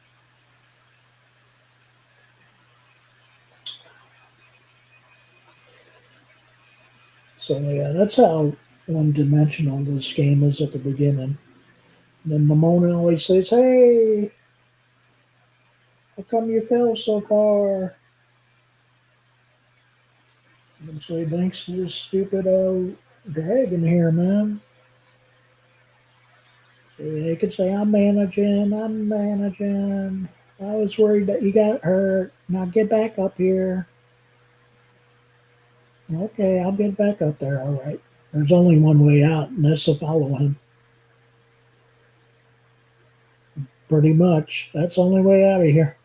So yeah, that's how one-dimensional this game is at the beginning. And then Mamona always says, "Hey, how come you fell so far?" And say, "Thanks to this stupid old dragon here, man." So they could say, I'm managing. I was worried that you got hurt. Now get back up here." Okay, I'll get back up there, all right. There's only one way out, and that's to follow him. Pretty much. That's the only way out of here.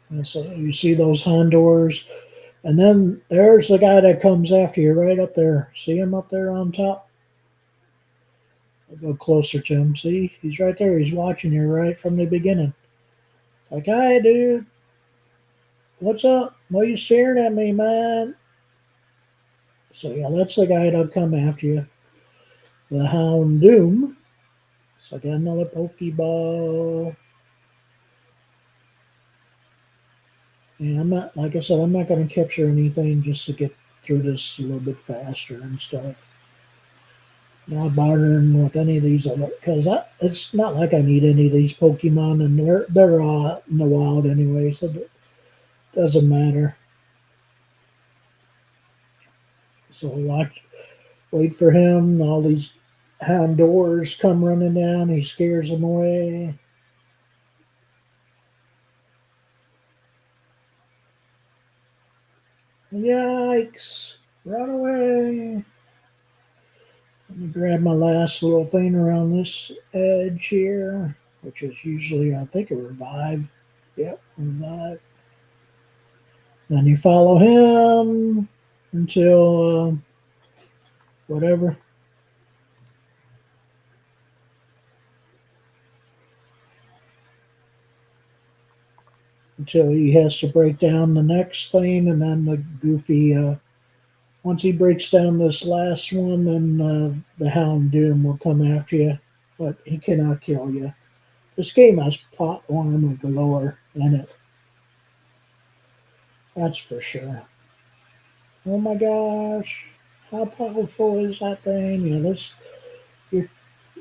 And so you see those Honduras, and then there's the guy that comes after you right up there. See him up there on top? I'll go closer to him. See, he's right there. He's watching you right from the beginning. It's like, "Hi, dude. What's up? Why you staring at me, man?" So yeah, that's the guy that'll come after you. The Hound Doom. So I got another Pokeball. Yeah, I'm not like I said, I'm not going to capture anything just to get through this a little bit faster and stuff. Not bothering with any of these other because it's not like I need any of these Pokemon, and they're all in the wild anyway, so it doesn't matter. So we wait for him. All these hound doors come running down. He scares them away. Yikes! Run away! Let me grab my last little thing around this edge here, which is usually, I think, a revive. Yep, revive. Then you follow him until whatever, until he has to break down the next thing, and then the goofy. Once he breaks down this last one, then the Hound Doom will come after you, but he cannot kill you. This game has plot armor galore in it. That's for sure. Oh my gosh, how powerful is that thing? Yeah, this your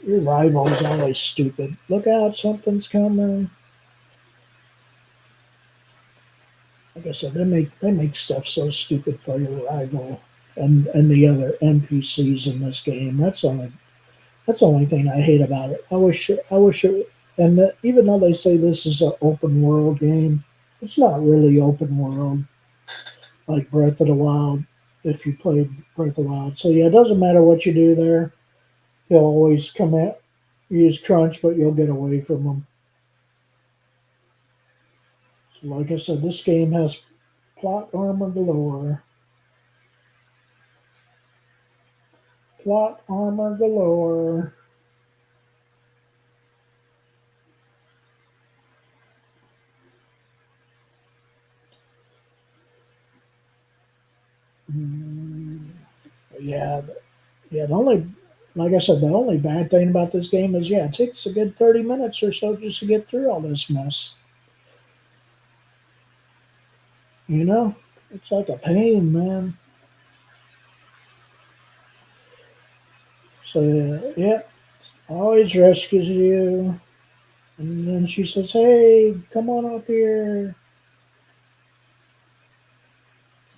your rival's always stupid. Look out, something's coming. Like I said, they make stuff so stupid for your rival and the other NPCs in this game. That's the only thing I hate about it. I wish it, and even though they say this is an open world game, it's not really open world like Breath of the Wild. If you played Breath of the Wild, so yeah, it doesn't matter what you do there. He'll always come at use crunch, but you'll get away from him. So like I said, this game has plot armor galore. Plot armor galore. Mm, yeah, yeah. The only, like I said, the only bad thing about this game is, yeah, it takes a good 30 minutes or so just to get through all this mess. You know, it's like a pain, man. So yeah, always rescues you, and then she says, "Hey, come on up here,"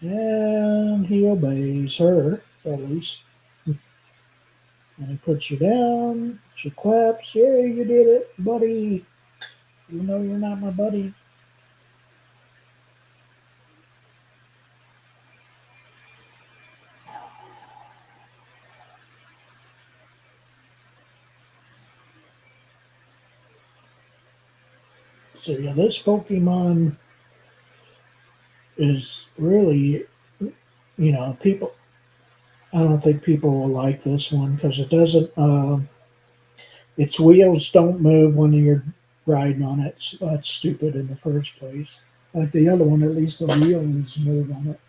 and he obeys her at least. And he puts you down. She claps. Yeah, you did it, buddy. You know you're not my buddy. So yeah, this Pokemon is really, people. I don't think people will like this one because it doesn't. Its wheels don't move when you're riding on it. So that's stupid in the first place. Like the other one, at least the wheels move on it.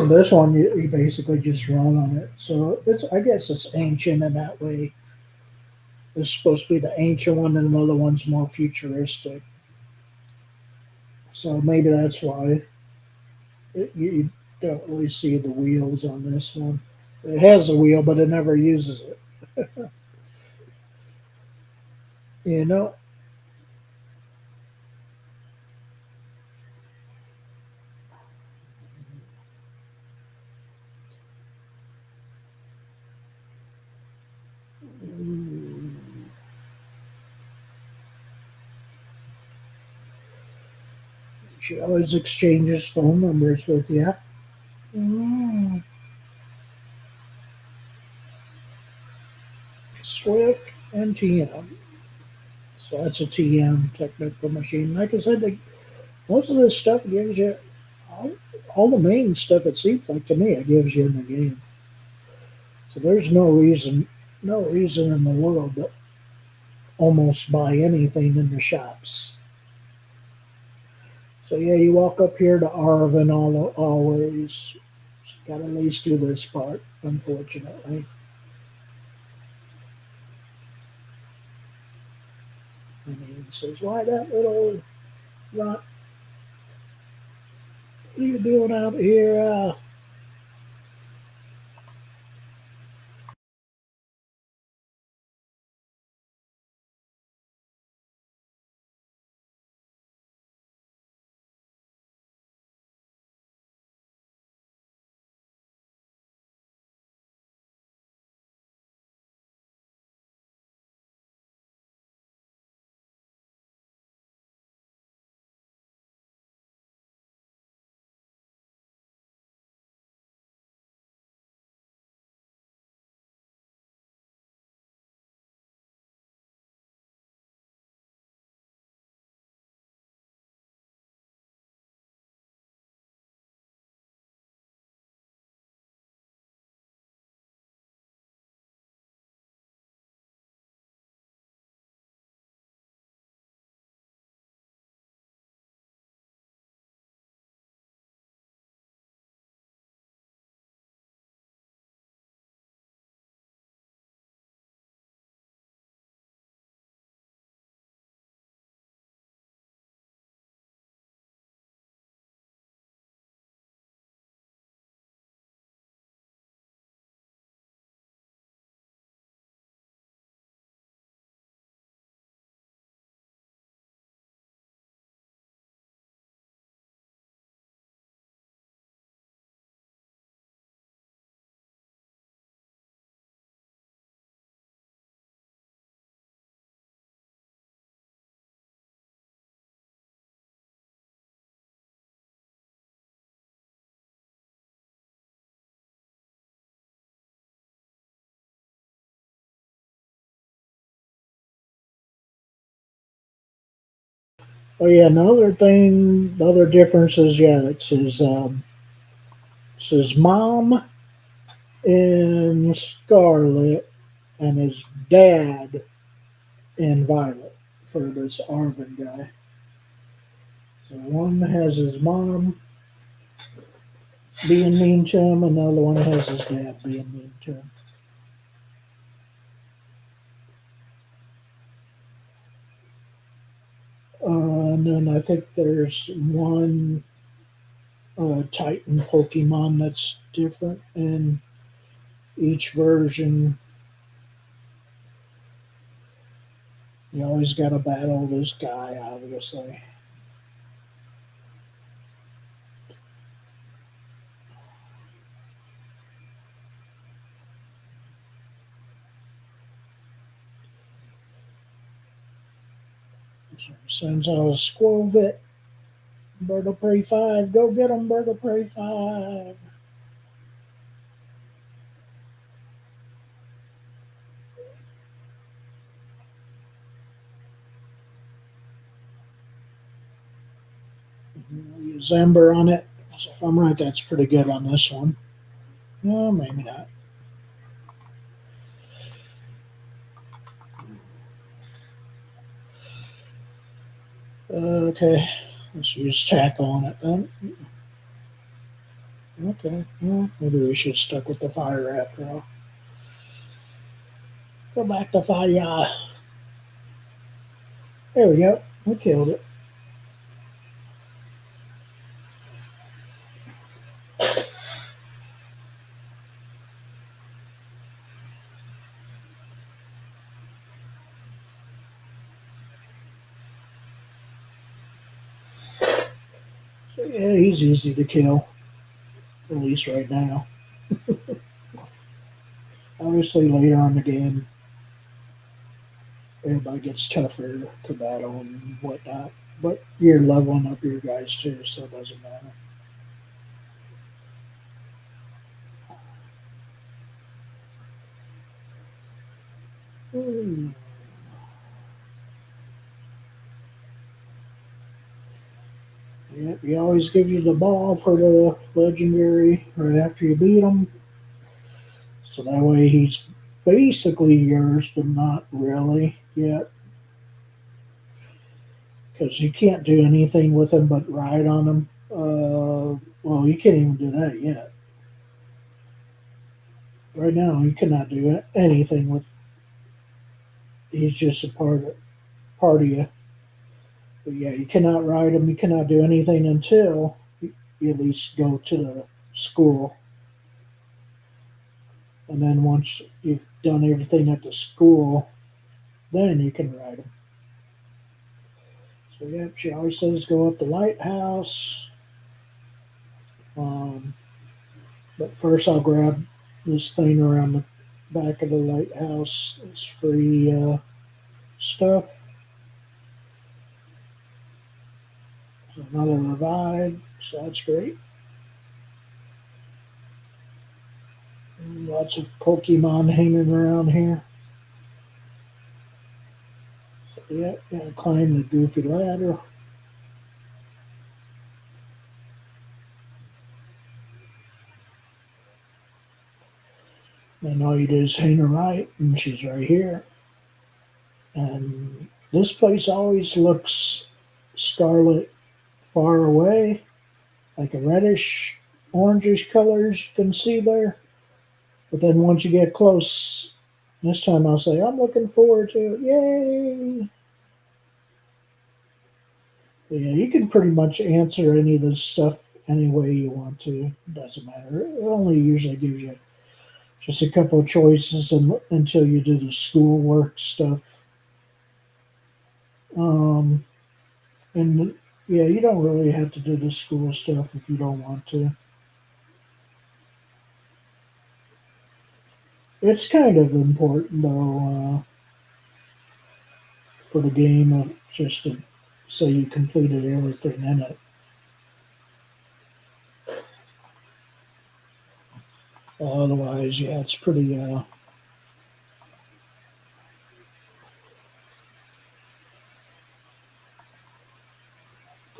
This one, you basically just run on it. So it's, I guess, it's ancient in that way. This is supposed to be the ancient one, and another one's more futuristic. So maybe that's why you don't really see the wheels on this one. It has a wheel, but it never uses it. You know, she always exchanges phone numbers with you. Mm, Swift and TM. So that's a TM, technical machine. Like I said, most of this stuff gives you all, all the main stuff. It seems like to me it gives you in the game. So there's no reason in the world to almost buy anything in the shops. So yeah, you walk up here to Arvin always. Got to at least do this part, unfortunately. And he says, "Why that little rot? What are you doing out here?" Oh yeah, another thing, the other difference is yeah, it's his mom in Scarlet and his dad in Violet for this Arvin guy. So one has his mom being mean to him, and the other one has his dad being mean to him. And then I think there's one Titan Pokemon that's different in each version. You always got to battle this guy, obviously. So sends out a Squirvit. Bird of Prey 5. Go get him, Bird of Prey 5. Use Ember on it. So if I'm right, that's pretty good on this one. No, maybe not. Okay, let's use tackle on it then. Okay, well, maybe we should stuck with the fire after all. Go back to fire. There we go. We killed it. So yeah, he's easy to kill, at least right now. Obviously, later on in the game, everybody gets tougher to battle and whatnot. But you're leveling up your guys too, so it doesn't matter. Hmm. Yep, he always gives you the ball for the legendary right after you beat him. So that way he's basically yours, but not really yet. Because you can't do anything with him but ride on him. Well, you can't even do that yet. Right now, you cannot do anything with. He's just a part of you. But yeah, you cannot ride him. You cannot do anything until you at least go to the school. And then once you've done everything at the school, then you can ride him. So yeah, she always says go up the lighthouse. Um, but first, I'll grab this thing around the back of the lighthouse. It's free stuff. Another revive, so that's great. Lots of Pokemon hanging around here. So, yeah, gotta climb the goofy ladder. And all you do is hang her right, and she's right here. And this place always looks scarlet far away, like a reddish, orangish colors you can see there. But then once you get close, this time I'll say, I'm looking forward to it. Yay! But yeah, you can pretty much answer any of this stuff any way you want to. It doesn't matter. It only usually gives you just a couple of choices until you do the schoolwork stuff. Um, and yeah, you don't really have to do the school stuff if you don't want to. It's kind of important though for the game just to say you completed everything in it. Otherwise, yeah, it's pretty.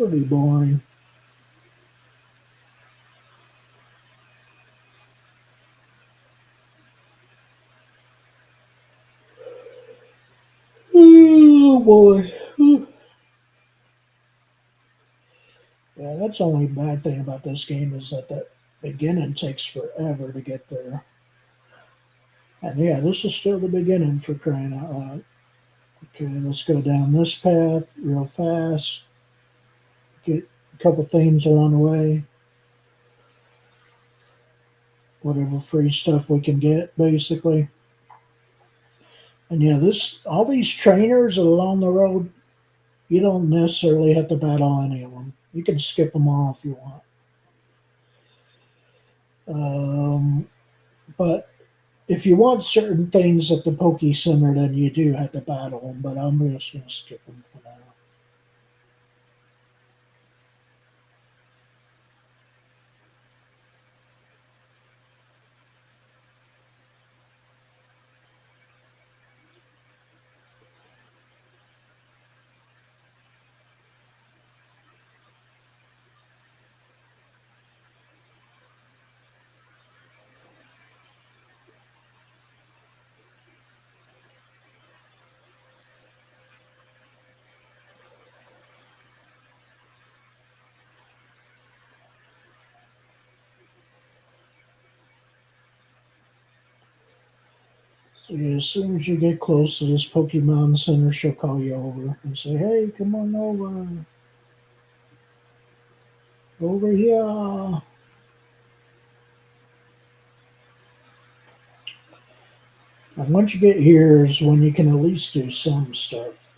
Pretty boring. Oh boy. Yeah, that's the only bad thing about this game is that the beginning takes forever to get there. And yeah, this is still the beginning for crying out loud. Okay, let's go down this path real fast. Get a couple things along the way. Whatever free stuff we can get, basically. And yeah, this all these trainers along the road, you don't necessarily have to battle any of them. You can skip them all if you want. But if you want certain things at the Poke Center, then you do have to battle them. But I'm just going to skip them for now. So yeah, as soon as you get close to this Pokemon Center, she'll call you over and say, "Hey, come on over here." And once you get here is when you can at least do some stuff.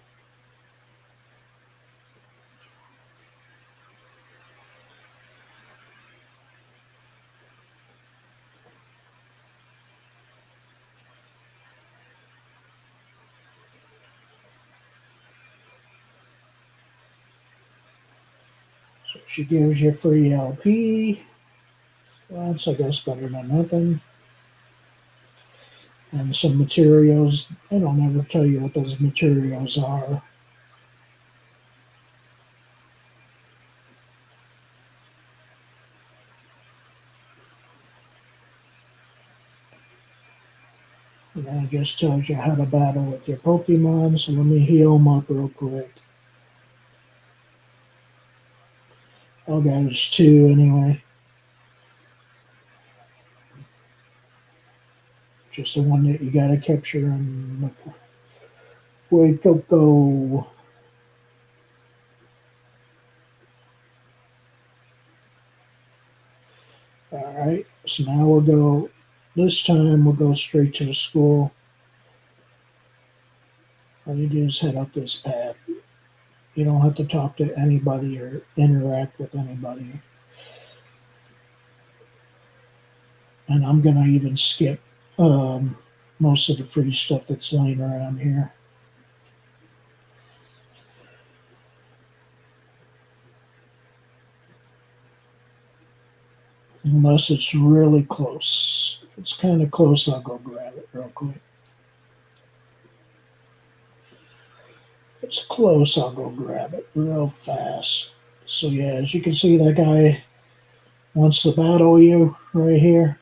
So she gives you free LP. Well, that's I guess better than nothing. And some materials. They don't ever tell you what those materials are. And then it just tells you how to battle with your Pokemon. So let me heal them up real quick. Oh god, it's two anyway. Just the one that you gotta capture in the Fuecoco. Alright, so now we'll go, this time we'll go straight to the school. All you do is head up this path. You don't have to talk to anybody or interact with anybody. And I'm gonna even skip most of the free stuff that's laying around here. Unless it's really close. If it's kind of close, I'll go grab it real quick. If it's close, I'll go grab it real fast. So yeah, as you can see, that guy wants to battle you right here.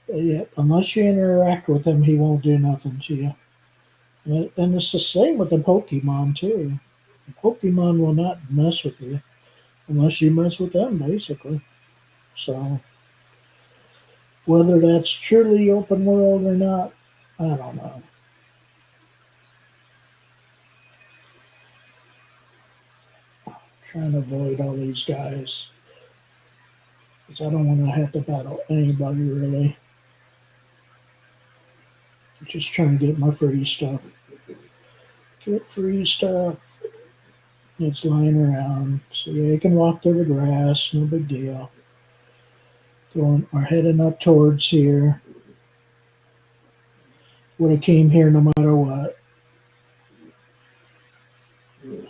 Yeah, unless you interact with him, he won't do nothing to you. And it's the same with the Pokemon too. The Pokemon will not mess with you unless you mess with them, basically. So whether that's truly open world or not, I don't know. Trying to avoid all these guys because I don't want to have to battle anybody really. Just trying to get my free stuff. Get free stuff. It's lying around. So yeah, you can walk through the grass, no big deal. Going or heading up towards here. Would have came here no matter what.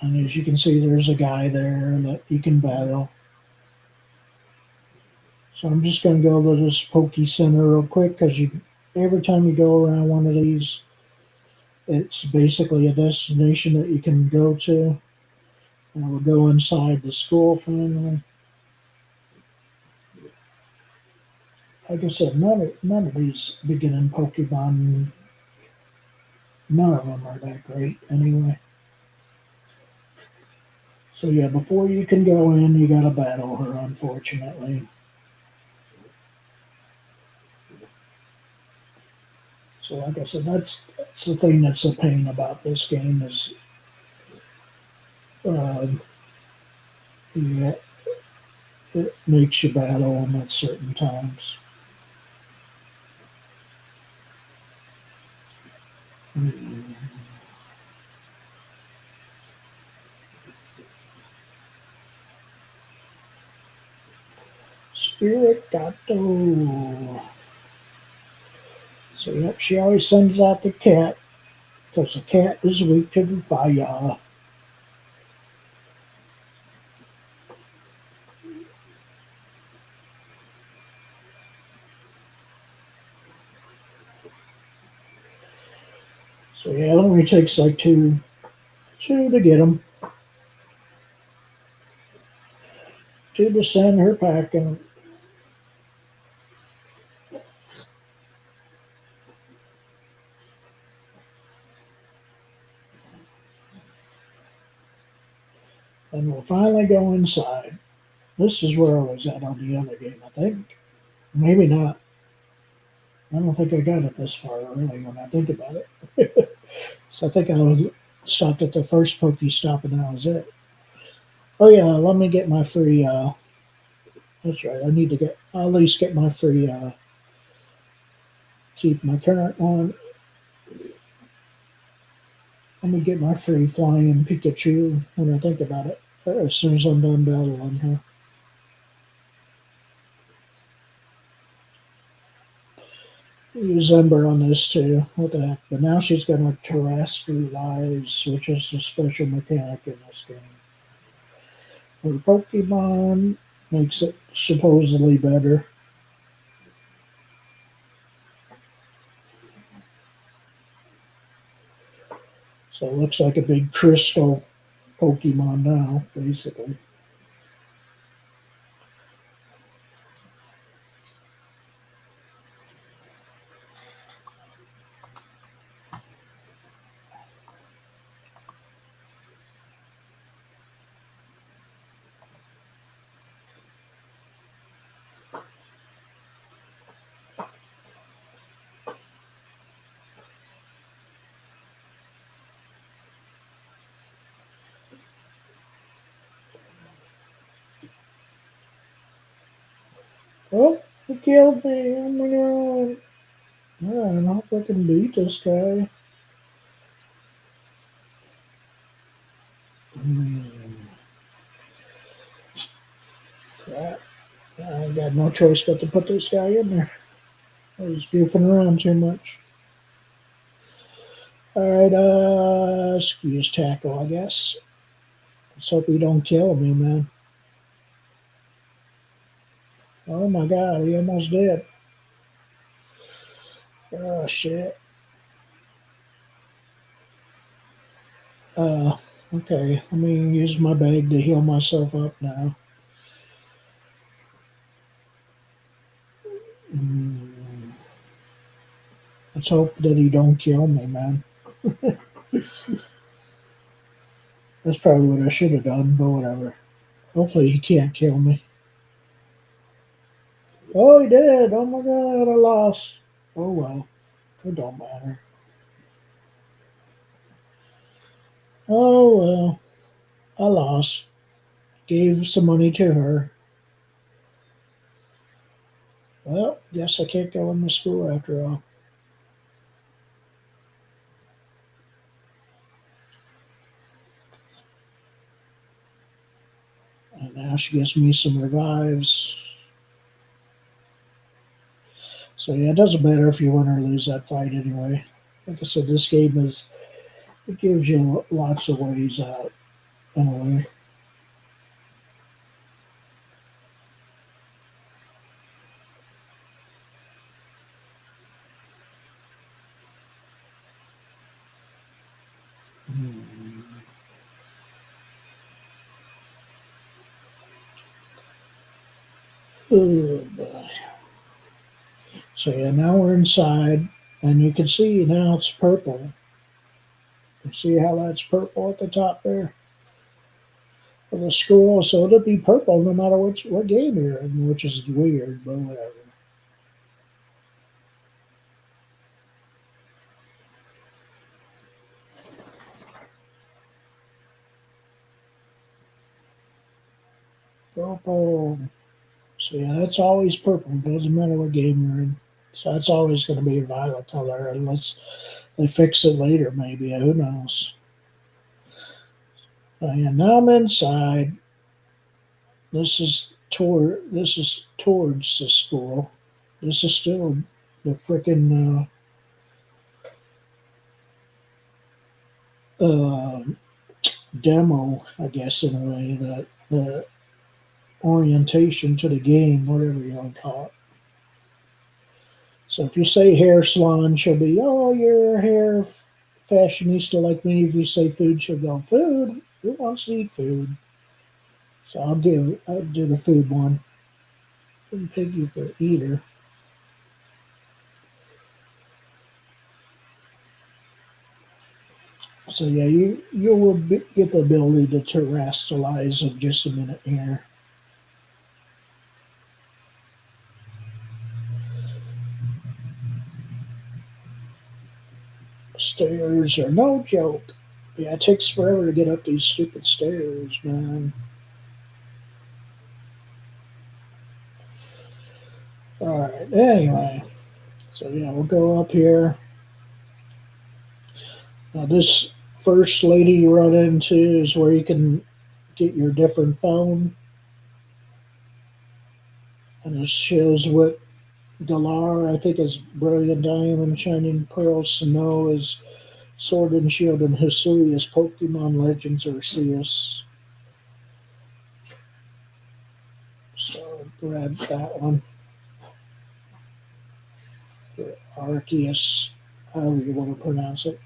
And as you can see, there's a guy there that you can battle. So I'm just going to go to this Poke Center real quick because you, every time you go around one of these, it's basically a destination that you can go to. I would go inside the school finally. Like I said, none of these beginning Pokemon, none of them are that great anyway. So yeah, before you can go in, you gotta battle her, unfortunately. So like I said, that's the thing that's a pain about this game is um, yeah, it makes you battle them at certain times. Mm. Spirit Gato. So yep, she always sends out the cat because the cat is weak to the fire. So yeah, it only takes like two to get them, two to send her packing. And we'll finally go inside. This is where I was at on the other game, I think. Maybe not. I don't think I got it this far really when I think about it. So I think I was stopped at the first Pokestop and that was it. Oh yeah, let me get my free that's right, I need to get I'll at least get my free keep my current one. Let me get my free flying Pikachu when I think about it. As soon as I'm done battling her. Use Ember on this too. What the heck? But now she's gonna terrestrialize, which is a special mechanic in this game. Her Pokemon makes it supposedly better. So it looks like a big crystal Pokemon now, basically. Oh, he killed me. Oh my god. Yeah, I hope I can beat this guy. Hmm, crap. I got no choice but to put this guy in there. I was goofing around too much. Alright, excuse tackle, I guess. Let's hope he don't kill me, man. Oh my god, he almost did. Oh shit. Uh, okay, let me use my bag to heal myself up now. Mm, let's hope that he don't kill me, man. That's probably what I should have done, but whatever. Hopefully he can't kill me. Oh, he did. Oh my god, I lost. Oh well, it don't matter. Oh well, I lost. Gave some money to her. Well, guess I can't go into school after all. And now she gives me some revives. So yeah, it doesn't matter if you win or lose that fight anyway. Like I said, this game is it gives you lots of ways out in a way. Hmm. Oh, so yeah, now we're inside, and you can see now it's purple. You see how that's purple at the top there of the school? So it'll be purple no matter what game you're in, which is weird, but whatever. Purple. So yeah, that's always purple. Doesn't matter what game you're in. So that's always going to be a violet color unless they fix it later, maybe. Who knows? Yeah, now I'm inside. This is towards the school. This is still the frickin' demo, I guess, in a way, that the orientation to the game, whatever you want to call it. So if you say hair salon, she'll be, oh, you're a hair fashionista like me. If you say food, she'll go, food? Who wants to eat food? So I'll do the food one. And Piggy for eater. So yeah, you will get the ability to terrestrialize in just a minute here. Stairs are no joke. Yeah, it takes forever to get up these stupid stairs, man. All right. Anyway, so yeah, we'll go up here. Now this first lady you run into is where you can get your different phone, and it shows what Galar I think is Brilliant Diamond, Shining Pearl, Snow is Sword and Shield, and Hisui is Pokemon Legends Arceus. So grab that one for Arceus, however you want to pronounce it.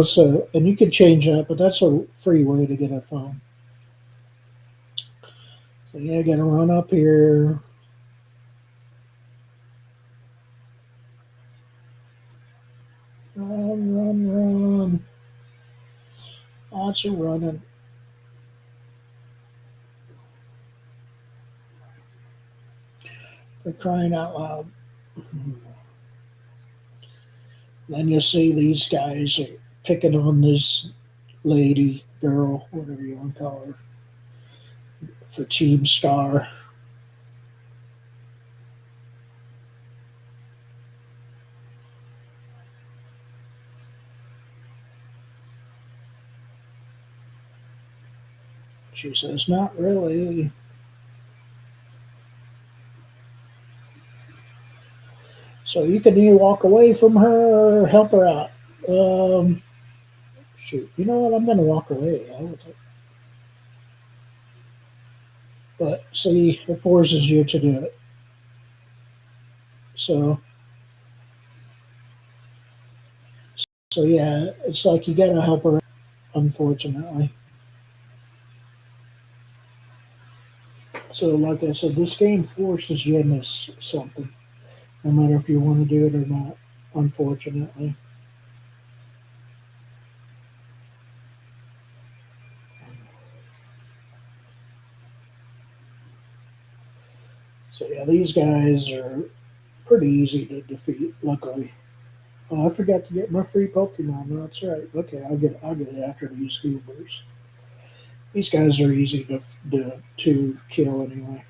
So, and you can change that, but that's a free way to get a phone. So yeah, gotta run up here. Run, run, run. Lots of running. For crying out loud. Then you see these guys are picking on this lady, girl, whatever you want to call her, for Team Star. She says, not really. So you can either walk away from her or help her out. Um, Shoot, you know what? I'm going to walk away. But see, it forces you to do it. So, so yeah, it's like you got to help her out, unfortunately. So, like I said, this game forces you into something, no matter if you want to do it or not, unfortunately. So, yeah, these guys are pretty easy to defeat, luckily. Oh, I forgot to get my free Pokemon. That's right. Okay, I'll get it after these goobers. These guys are easy to kill anyway.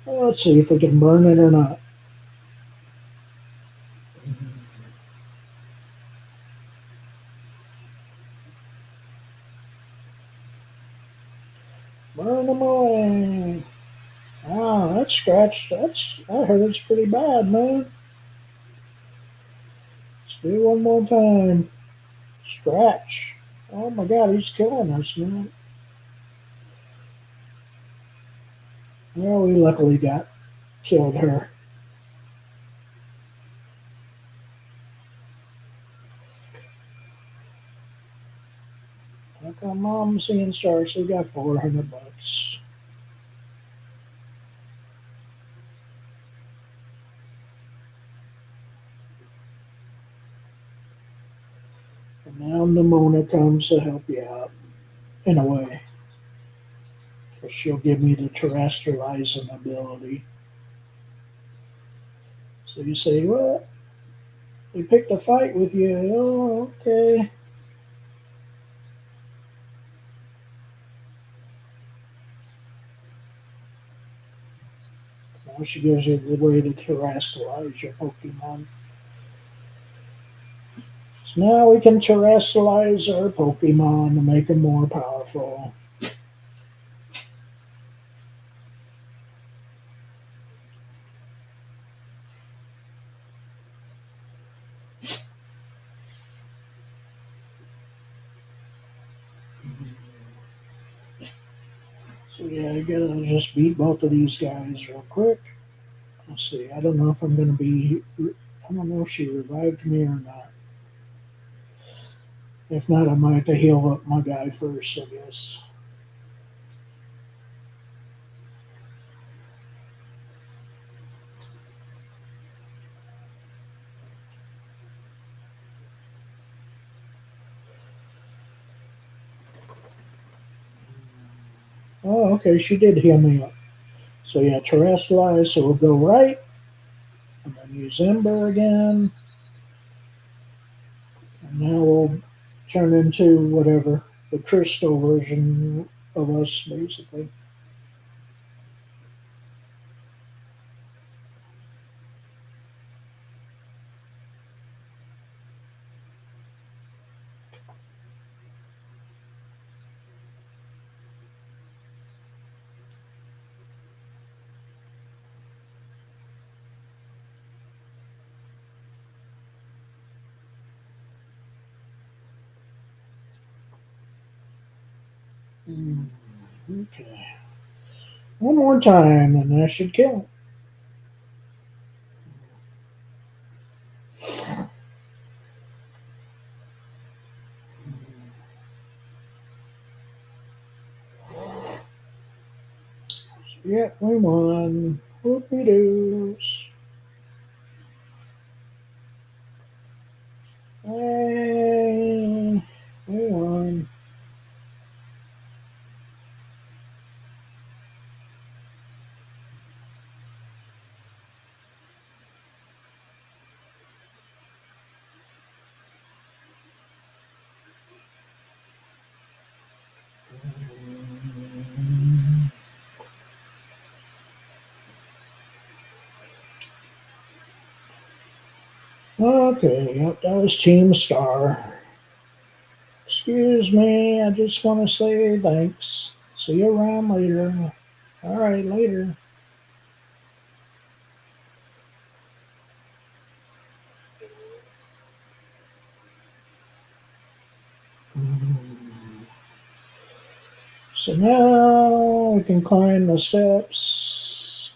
Well, let's see if we can burn it or not. Burn them away. Ah, that scratch. That hurts pretty bad, man. Let's do it one more time. Scratch. Oh my God, he's killing us, man. Well, we luckily got killed her. Mom's seeing stars, so we got $400. And now Nimona comes to help you out in a way. 'Cause she'll give me the terrestrializing ability. So you say, what? We picked a fight with you. Oh, okay. Now she gives you the way to terrestrialize your Pokemon. So now we can terrestrialize our Pokemon to make them more powerful. So yeah, I gotta just beat both of these guys real quick. Let's see. I don't know if I'm gonna be. I don't know if she revived me or not. If not, I might have to heal up my guy first, I guess. Oh, okay. She did heal me up. So yeah, terrestrialize. So we'll go right, and then use Ember again, and now we'll turn into whatever the crystal version of us, basically. Mm, okay. One more time, and that should kill it. So, yeah, we won. Whoopie doos. Hey, we won. Okay, yep, that was Team Star. Excuse me, I just want to say thanks. See you around later. All right, later. So now we can climb the steps.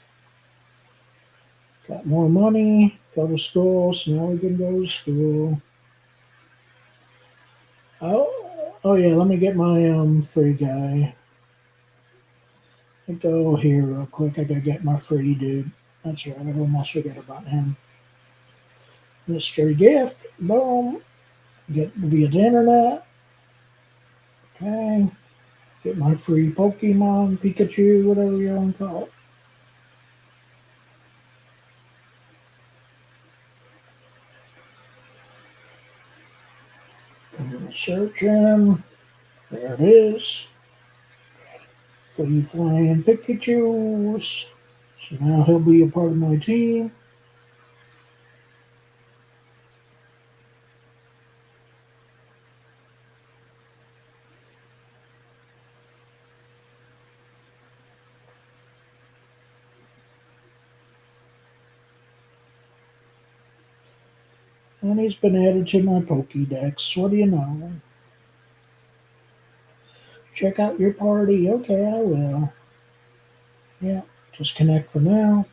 Got more money. Go to school. So now we can go to school. Oh yeah. Let me get my free guy. I go here real quick. I gotta get my free dude. That's right. I almost forget about him. Mystery gift. Boom. Get via the internet. Okay. Get my free Pokemon, Pikachu, whatever you want to call it. Search him. There it is. Free flying Pikachus. So now he'll be a part of my team. And he's been added to my Pokédex. What do you know? Check out your party. Okay, I will. Yeah, just connect for now.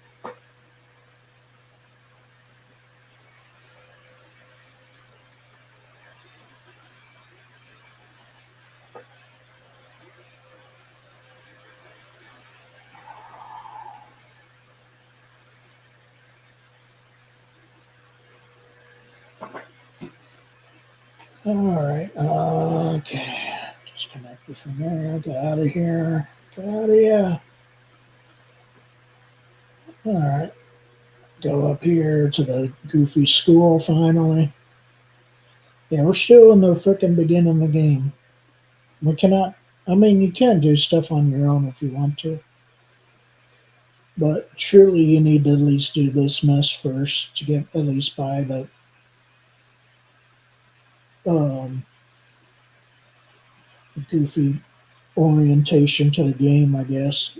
All right. Okay. Disconnected from there. Get out of here. Get out of here. All right. Go up here to the goofy school finally. Yeah, we're still in the freaking beginning of the game. We cannot. I mean, you can do stuff on your own if you want to, but surely you need to at least do this mess first to get at least by the um, goofy orientation to the game, I guess.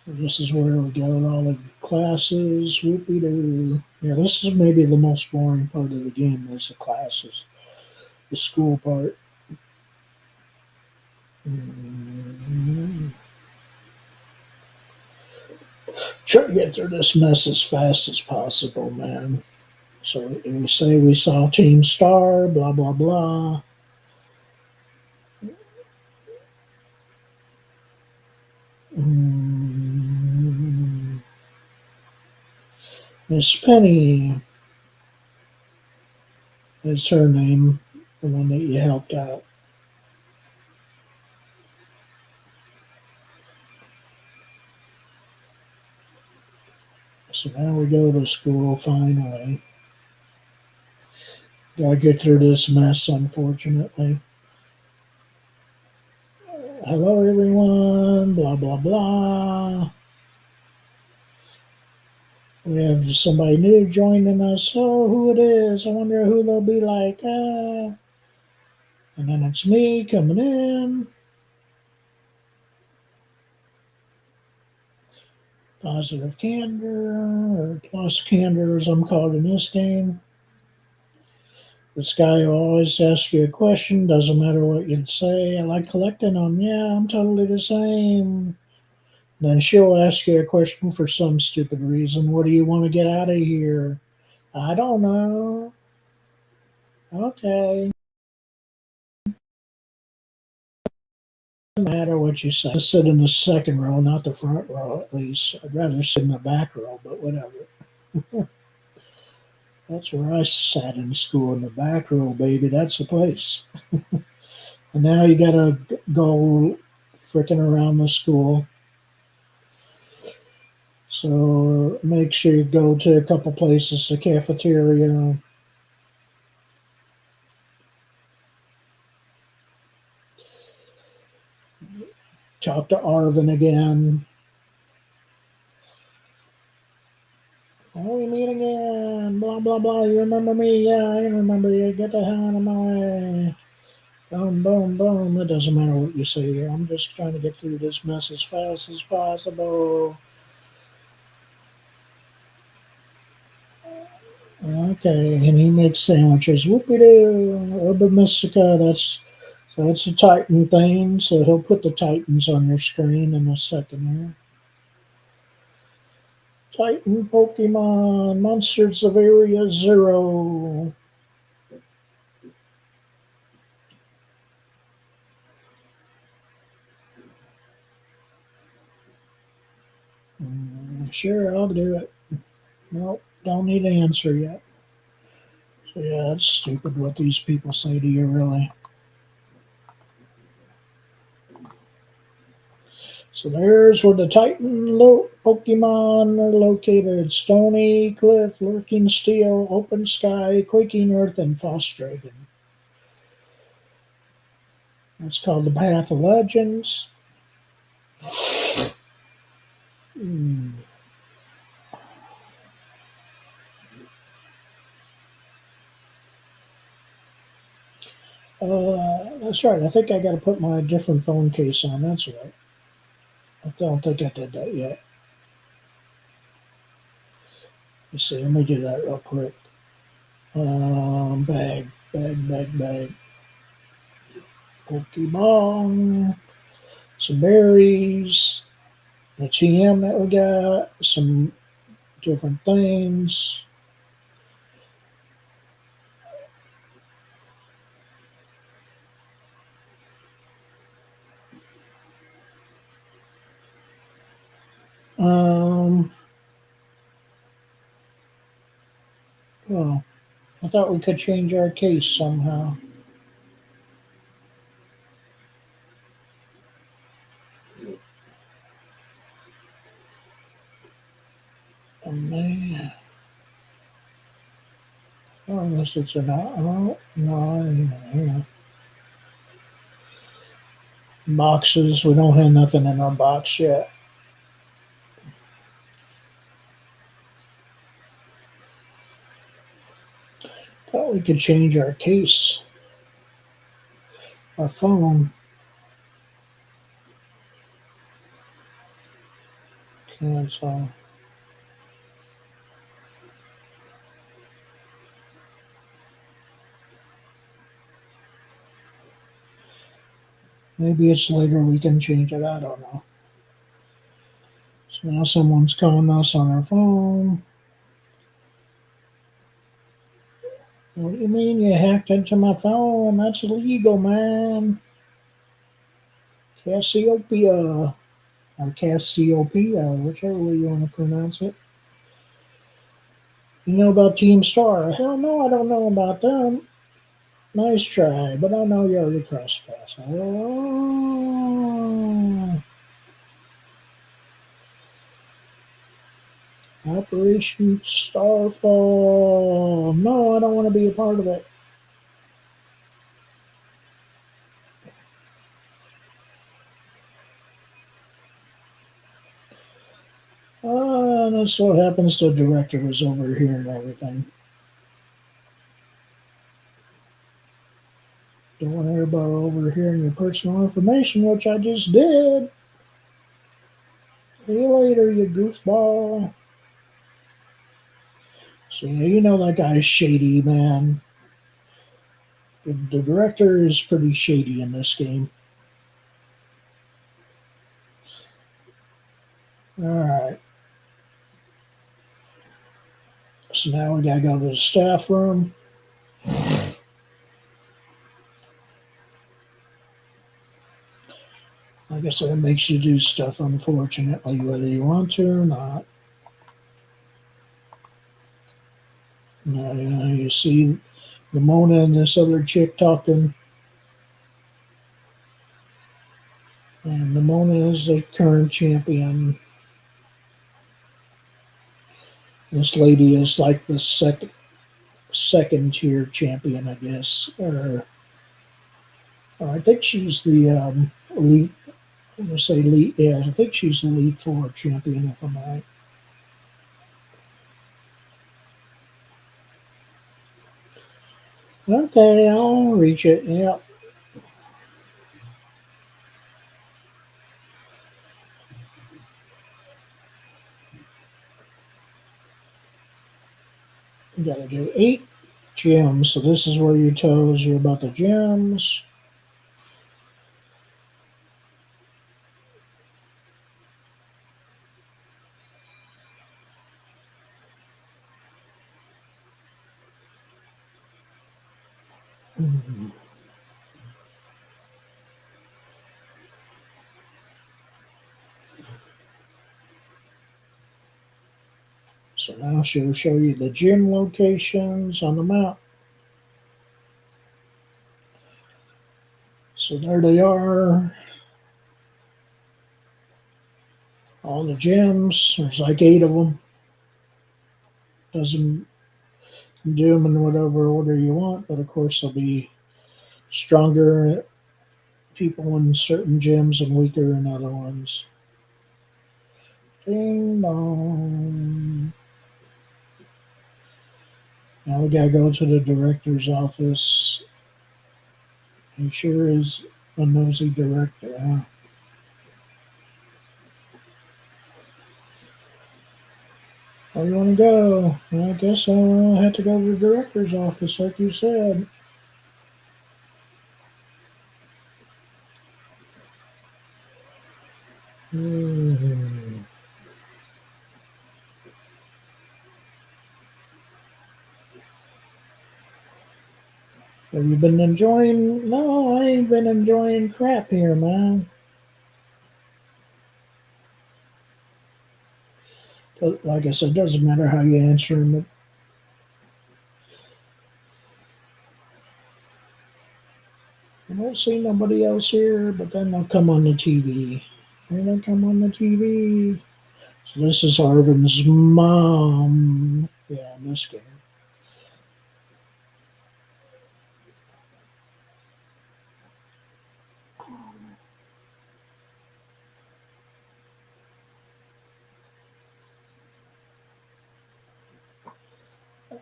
This is where we go to all the classes. Whoopie doo. Yeah, this is maybe the most boring part of the game is the classes, the school part. Mm. Try to get through this mess as fast as possible, man. So we say we saw Team Star, blah blah blah. Mm. Miss Penny is her name, the one that you helped out. So now we go to school finally. Gotta get through this mess, unfortunately. Hello, everyone. Blah blah blah. We have somebody new joining us. Oh, who it is? I wonder who they'll be like. And then it's me coming in. Positive candor, or plus candor as I'm called in this game. This guy will always ask you a question, doesn't matter what you say. I like collecting them. Yeah, I'm totally the same. Then she'll ask you a question for some stupid reason. What do you want to get out of here? I don't know. Okay. Doesn't matter what you say. I sit in the second row, not the front row at least. I'd rather sit in the back row, but whatever. That's where I sat in school, in the back row, baby. That's the place. And now you gotta go fricking around the school. So make sure you go to a couple places, the cafeteria, talk to Arvin again. Oh, we meet again. Blah blah blah. You remember me? Yeah, I remember you. Get the hell out of my way. Boom, boom, boom. It doesn't matter what you say here. I'm just trying to get through this mess as fast as possible. Okay, and he makes sandwiches. Whoopie doo. Urban Mystica. That's a Titan thing. So he'll put the Titans on your screen in a second here. Titan Pokemon Monsters of Area Zero. Sure, I'll do it. Nope, don't need an answer yet. So yeah, that's stupid what these people say to you, really. So there's where the Titan Pokemon are located. Stony Cliff, Lurking Steel, Open Sky, Quaking Earth, and Frost Dragon. That's called the Path of Legends. Hmm. That's right. I think I got to put my different phone case on. That's right. I don't think I did that yet. Let's see. Let me do that real quick. Bag. Pokeball. Some berries. The TM that we got. Some different things. Um, well, I thought we could change our case somehow. Man, oh, unless it's an oh, no, yeah. Boxes. We don't have nothing in our box yet. Thought we could change our case, our phone. Cancel. Maybe it's later we can change it. I don't know. So now someone's calling us on our phone. What do you mean you hacked into my phone? That's illegal, man. Cassiopeia. Or Cassiopeia, whichever way you want to pronounce it. You know about Team Star? Hell no, I don't know about them. Nice try, but I know you already crossed fast. Oh, Operation Starfall. No, I don't want to be a part of it. That's what happens. The director was over here and everything. Don't want everybody overhearing your personal information, which I just did. See you later, you goofball. So yeah, you know that guy's shady, man. The director is pretty shady in this game. All right. So now we gotta go to the staff room. I guess that makes you do stuff, unfortunately, whether you want to or not. Now, you see Ramona and this other chick talking. And Ramona is the current champion. This lady is like the second tier champion, I guess. Or I think she's the elite. I'm gonna say elite. Yeah, I think she's the elite four champion, if I'm right. Okay, I'll reach it. Yeah, you gotta do 8 gems. So this is where you tells you about the gems. Mhm. So now she'll show you the gym locations on the map. So there they are. All the gyms. There's like 8 of them. Doesn't do them in whatever order you want, but of course there'll be stronger people in certain gyms and weaker in other ones. Ding dong. Now we gotta go to the director's office. He sure is a nosy director, huh? Where you want to go? Well, I guess I'll have to go to the director's office, like you said. Hmm. Have you been enjoying? No, I ain't been enjoying crap here, man. But like I said, it doesn't matter how you answer them. I don't see nobody else here, but then they'll come on the TV. Here they come on the TV. So this is Arvin's mom. Yeah, in this game.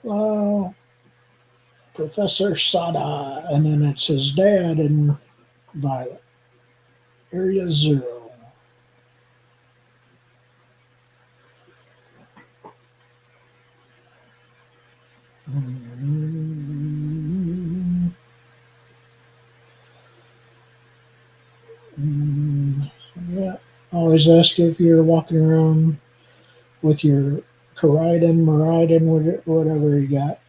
Hello, Professor Sada. And then it's his dad and Violet. Area Zero. Mm, yeah. Always ask you if you're walking around with your Koraidon, Miraidon, whatever you got.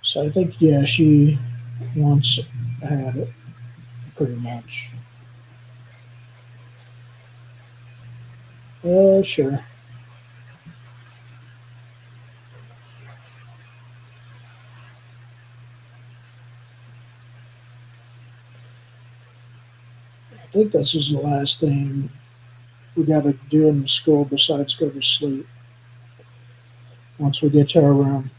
So I think, yeah, she once had it, pretty much. Sure. I think this is the last thing we got to do in school besides go to sleep once we get to our room.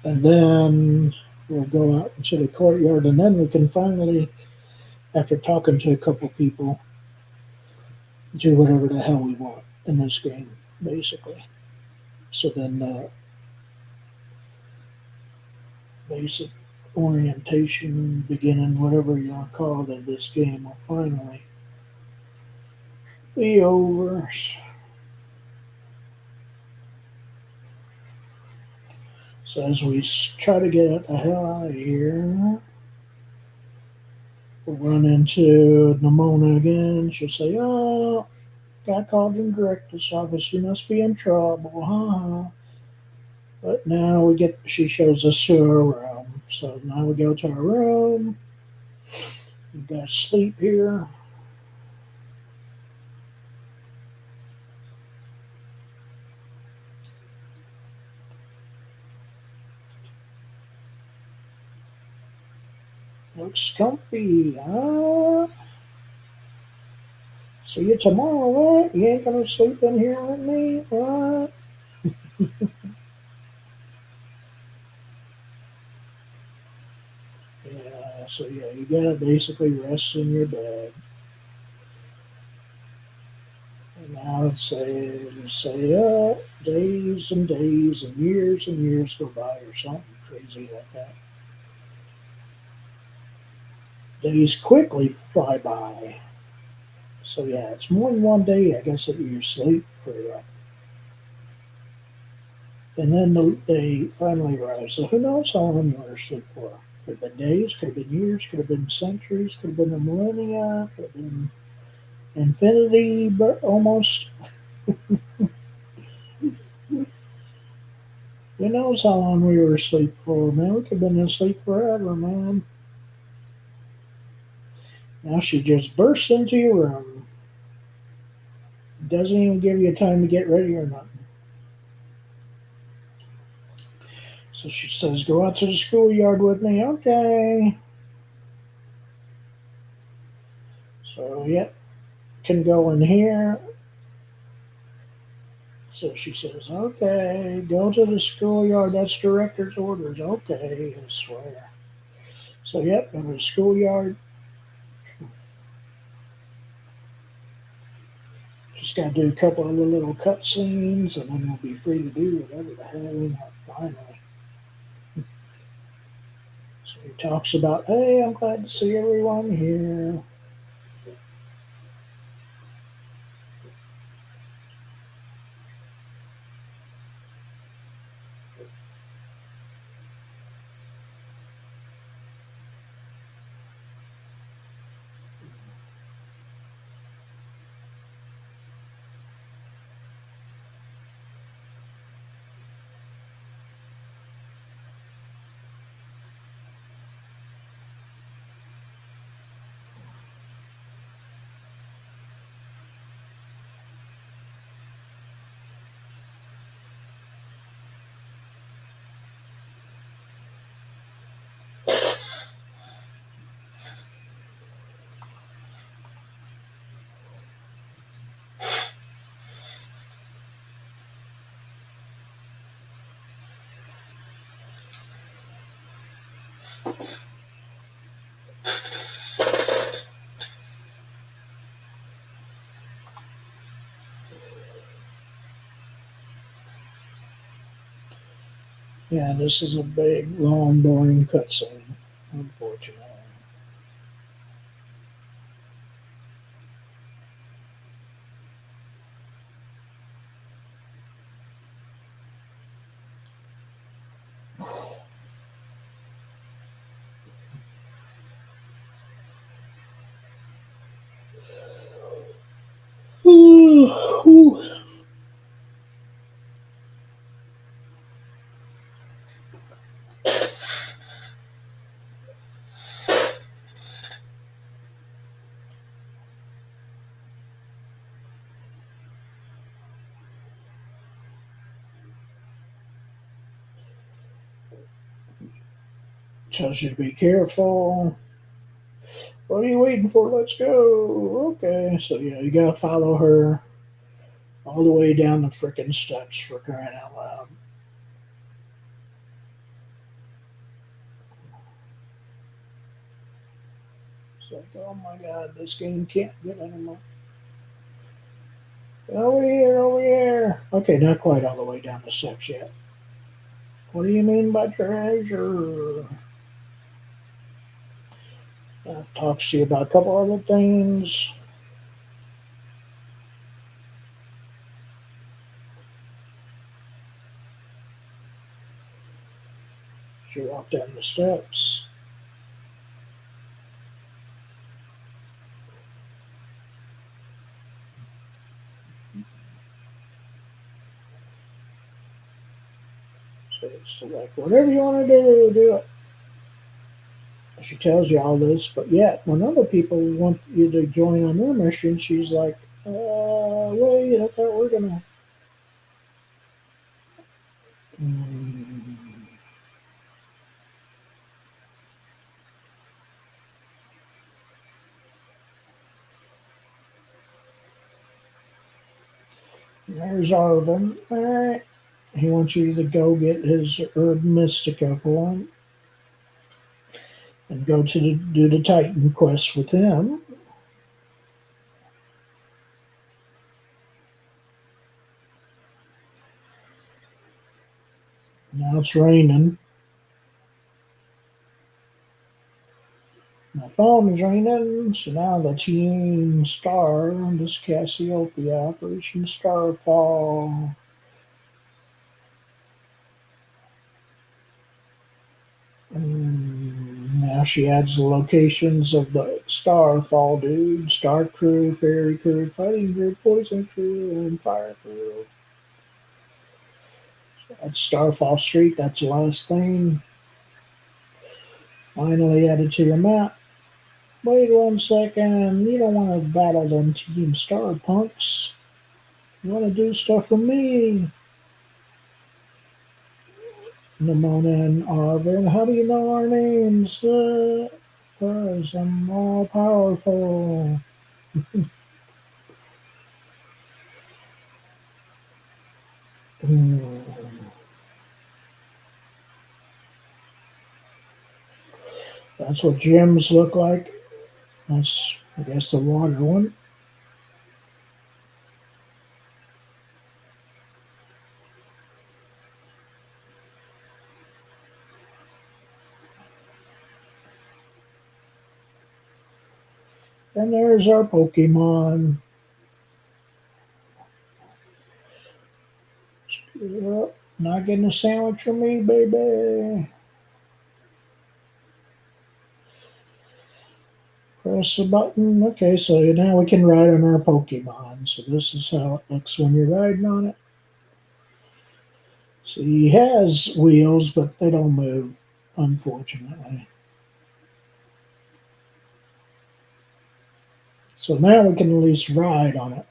And then we'll go out into the courtyard, and then we can finally, after talking to a couple people, do whatever the hell we want in this game, basically. So then basic orientation, beginning, whatever you want to call it, of this game will finally be over. So as we try to get the hell out of here, we'll run into Nimona again. She'll say, "Oh, got called in director's office. You must be in trouble, huh?" But now she shows us to our room. So now we go to our room. We got sleep here. Looks comfy, huh? See you tomorrow, what? You ain't gonna sleep in here with me, what? Yeah, so yeah, you gotta basically rest in your bed. And now days and days and years go by or something crazy like that. Days quickly fly by. So yeah, it's more than one day, I guess, that you sleep for. And then they finally arrive. So who knows how long you were asleep for? Could have been days, could have been years, could have been centuries, could have been a millennia, could have been infinity, but almost. Who knows how long we were asleep for, man? We could have been asleep forever, man. Now she just bursts into your room. Doesn't even give you time to get ready or nothing. So she says, "Go out to the schoolyard with me." Okay. So, yep, can go in here. So she says, "Okay, go to the schoolyard. That's director's orders." Okay, I swear. So, yep, go to the schoolyard. Just got to do a couple of the little cut scenes, and then we'll be free to do whatever the hell we want finally. So he talks about, "Hey, I'm glad to see everyone here." Yeah, this is a big, long, boring cutscene, unfortunately. Tells you to be careful. What are you waiting for? Let's go. Okay, so yeah, you gotta follow her all the way down the frickin' steps for crying out loud. It's like, oh my god, this game can't get any more. Over here, over here. Okay, not quite all the way down the steps yet. What do you mean by treasure? Talks to you about a couple other things. She walked down the steps. So it's like, whatever you want to do, do it. She tells you all this, but yet when other people want you to join on their mission, she's like, wait, I thought we're gonna. Mm. There's Arvin. All right. He wants you to go get his herb mystica for him and go to do the Titan quest with him. Now it's raining. My phone is raining, so now the Team Star, this Cassiopeia, Operation Starfall. Now she adds the locations of the Starfall dude, Star Crew, Fairy Crew, Fighting Crew, Poison Crew, and Fire Crew. That's Starfall Street, that's the last thing. Finally added to your map. Wait 1 second, you don't want to battle them Team Star punks. You want to do stuff with me. Nimona and Arvin, how do you know our names? Because I'm all powerful. Hmm. That's what gems look like. That's, I guess, the water one. And there's our Pokemon. Yep, not getting a sandwich from me, baby. Press the button. Okay, so now we can ride on our Pokemon. So this is how it looks when you're riding on it. So he has wheels, but they don't move, unfortunately. So now we can at least ride on it.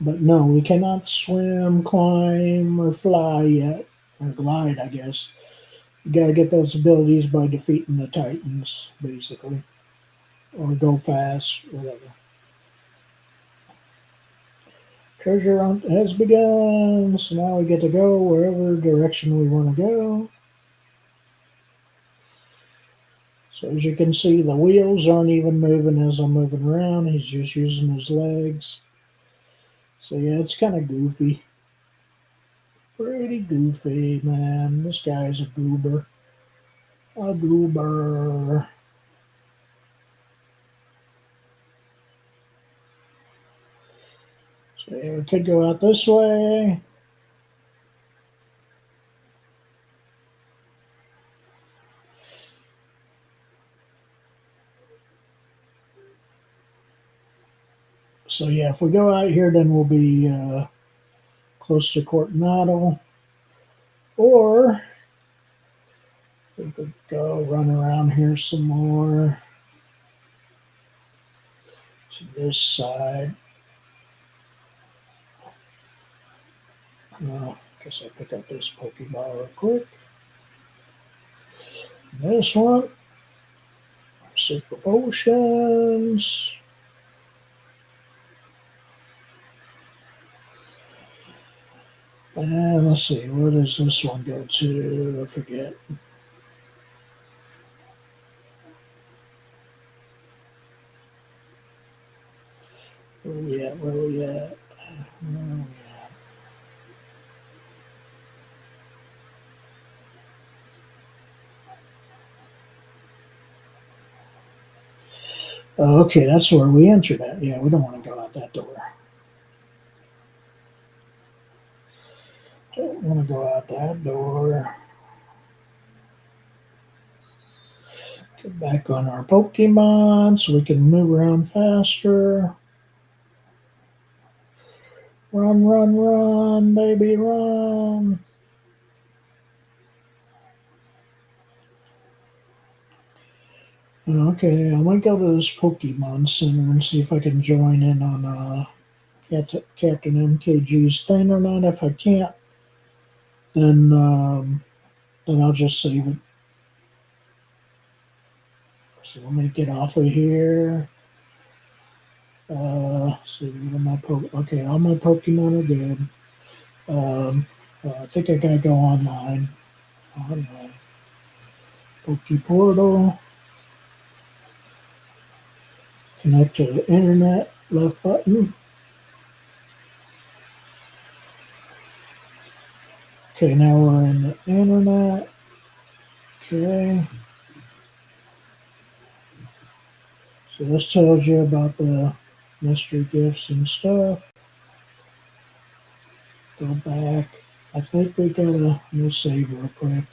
But no, we cannot swim, climb, or fly yet. Or glide, I guess. You gotta get those abilities by defeating the Titans, basically. Or go fast, whatever. Treasure hunt has begun, so now we get to go wherever direction we want to go. So as you can see, the wheels aren't even moving as I'm moving around. He's just using his legs. So yeah, it's kind of goofy. Pretty goofy, man. This guy's a goober. A goober. So yeah, we could go out this way. So yeah, if we go out here, then we'll be close to Coronado. Or we could go run around here some more to this side. I guess I'll pick up this Pokeball real quick. This one, Super Potions. And let's see, where does this one go to? I forget. Where we at? Where we at? Oh, okay, that's where we entered at. Yeah, we don't want to go out that door. Don't want to go out that door. Get back on our Pokemon so we can move around faster. Run, run, run, baby, run. Okay, I might go to this Pokemon Center and see if I can join in on Captain MKG's thing or not. If I can't, then I'll just save it. So let me get off of here. See what my okay, all my Pokemon are good. I think I gotta go online. Online. Poke Portal. Connect to the internet. Left button. Okay, now we're in the internet. Okay. So this tells you about the mystery gifts and stuff. Go back. I think we gotta new save real quick.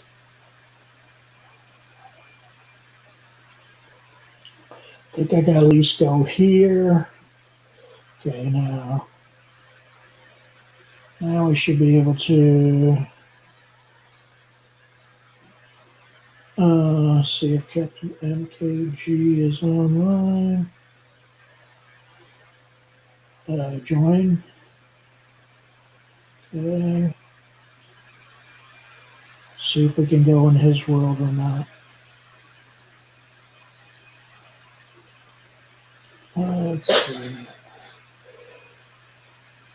I think I gotta at least go here. Okay, now we should be able to see if Captain MKG is online. Join. Okay. See if we can go in his world or not. Let's see.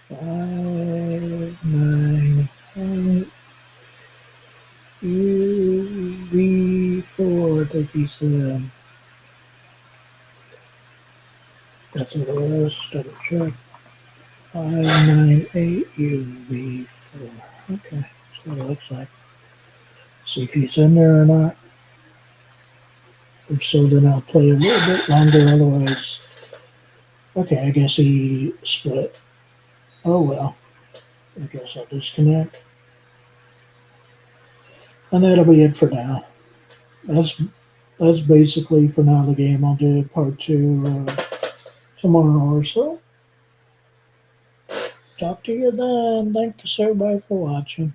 598 UV4. I think he said. That's what it was. Double check. 598 UV4. Okay, that's what it looks like. See if he's in there or not. If so, then I'll play a little bit longer. Otherwise, okay, I guess he split. Oh well. I guess I'll disconnect. And that'll be it for now. That's basically for now the game. I'll do part two tomorrow or so. Talk to you then. Thanks everybody for watching.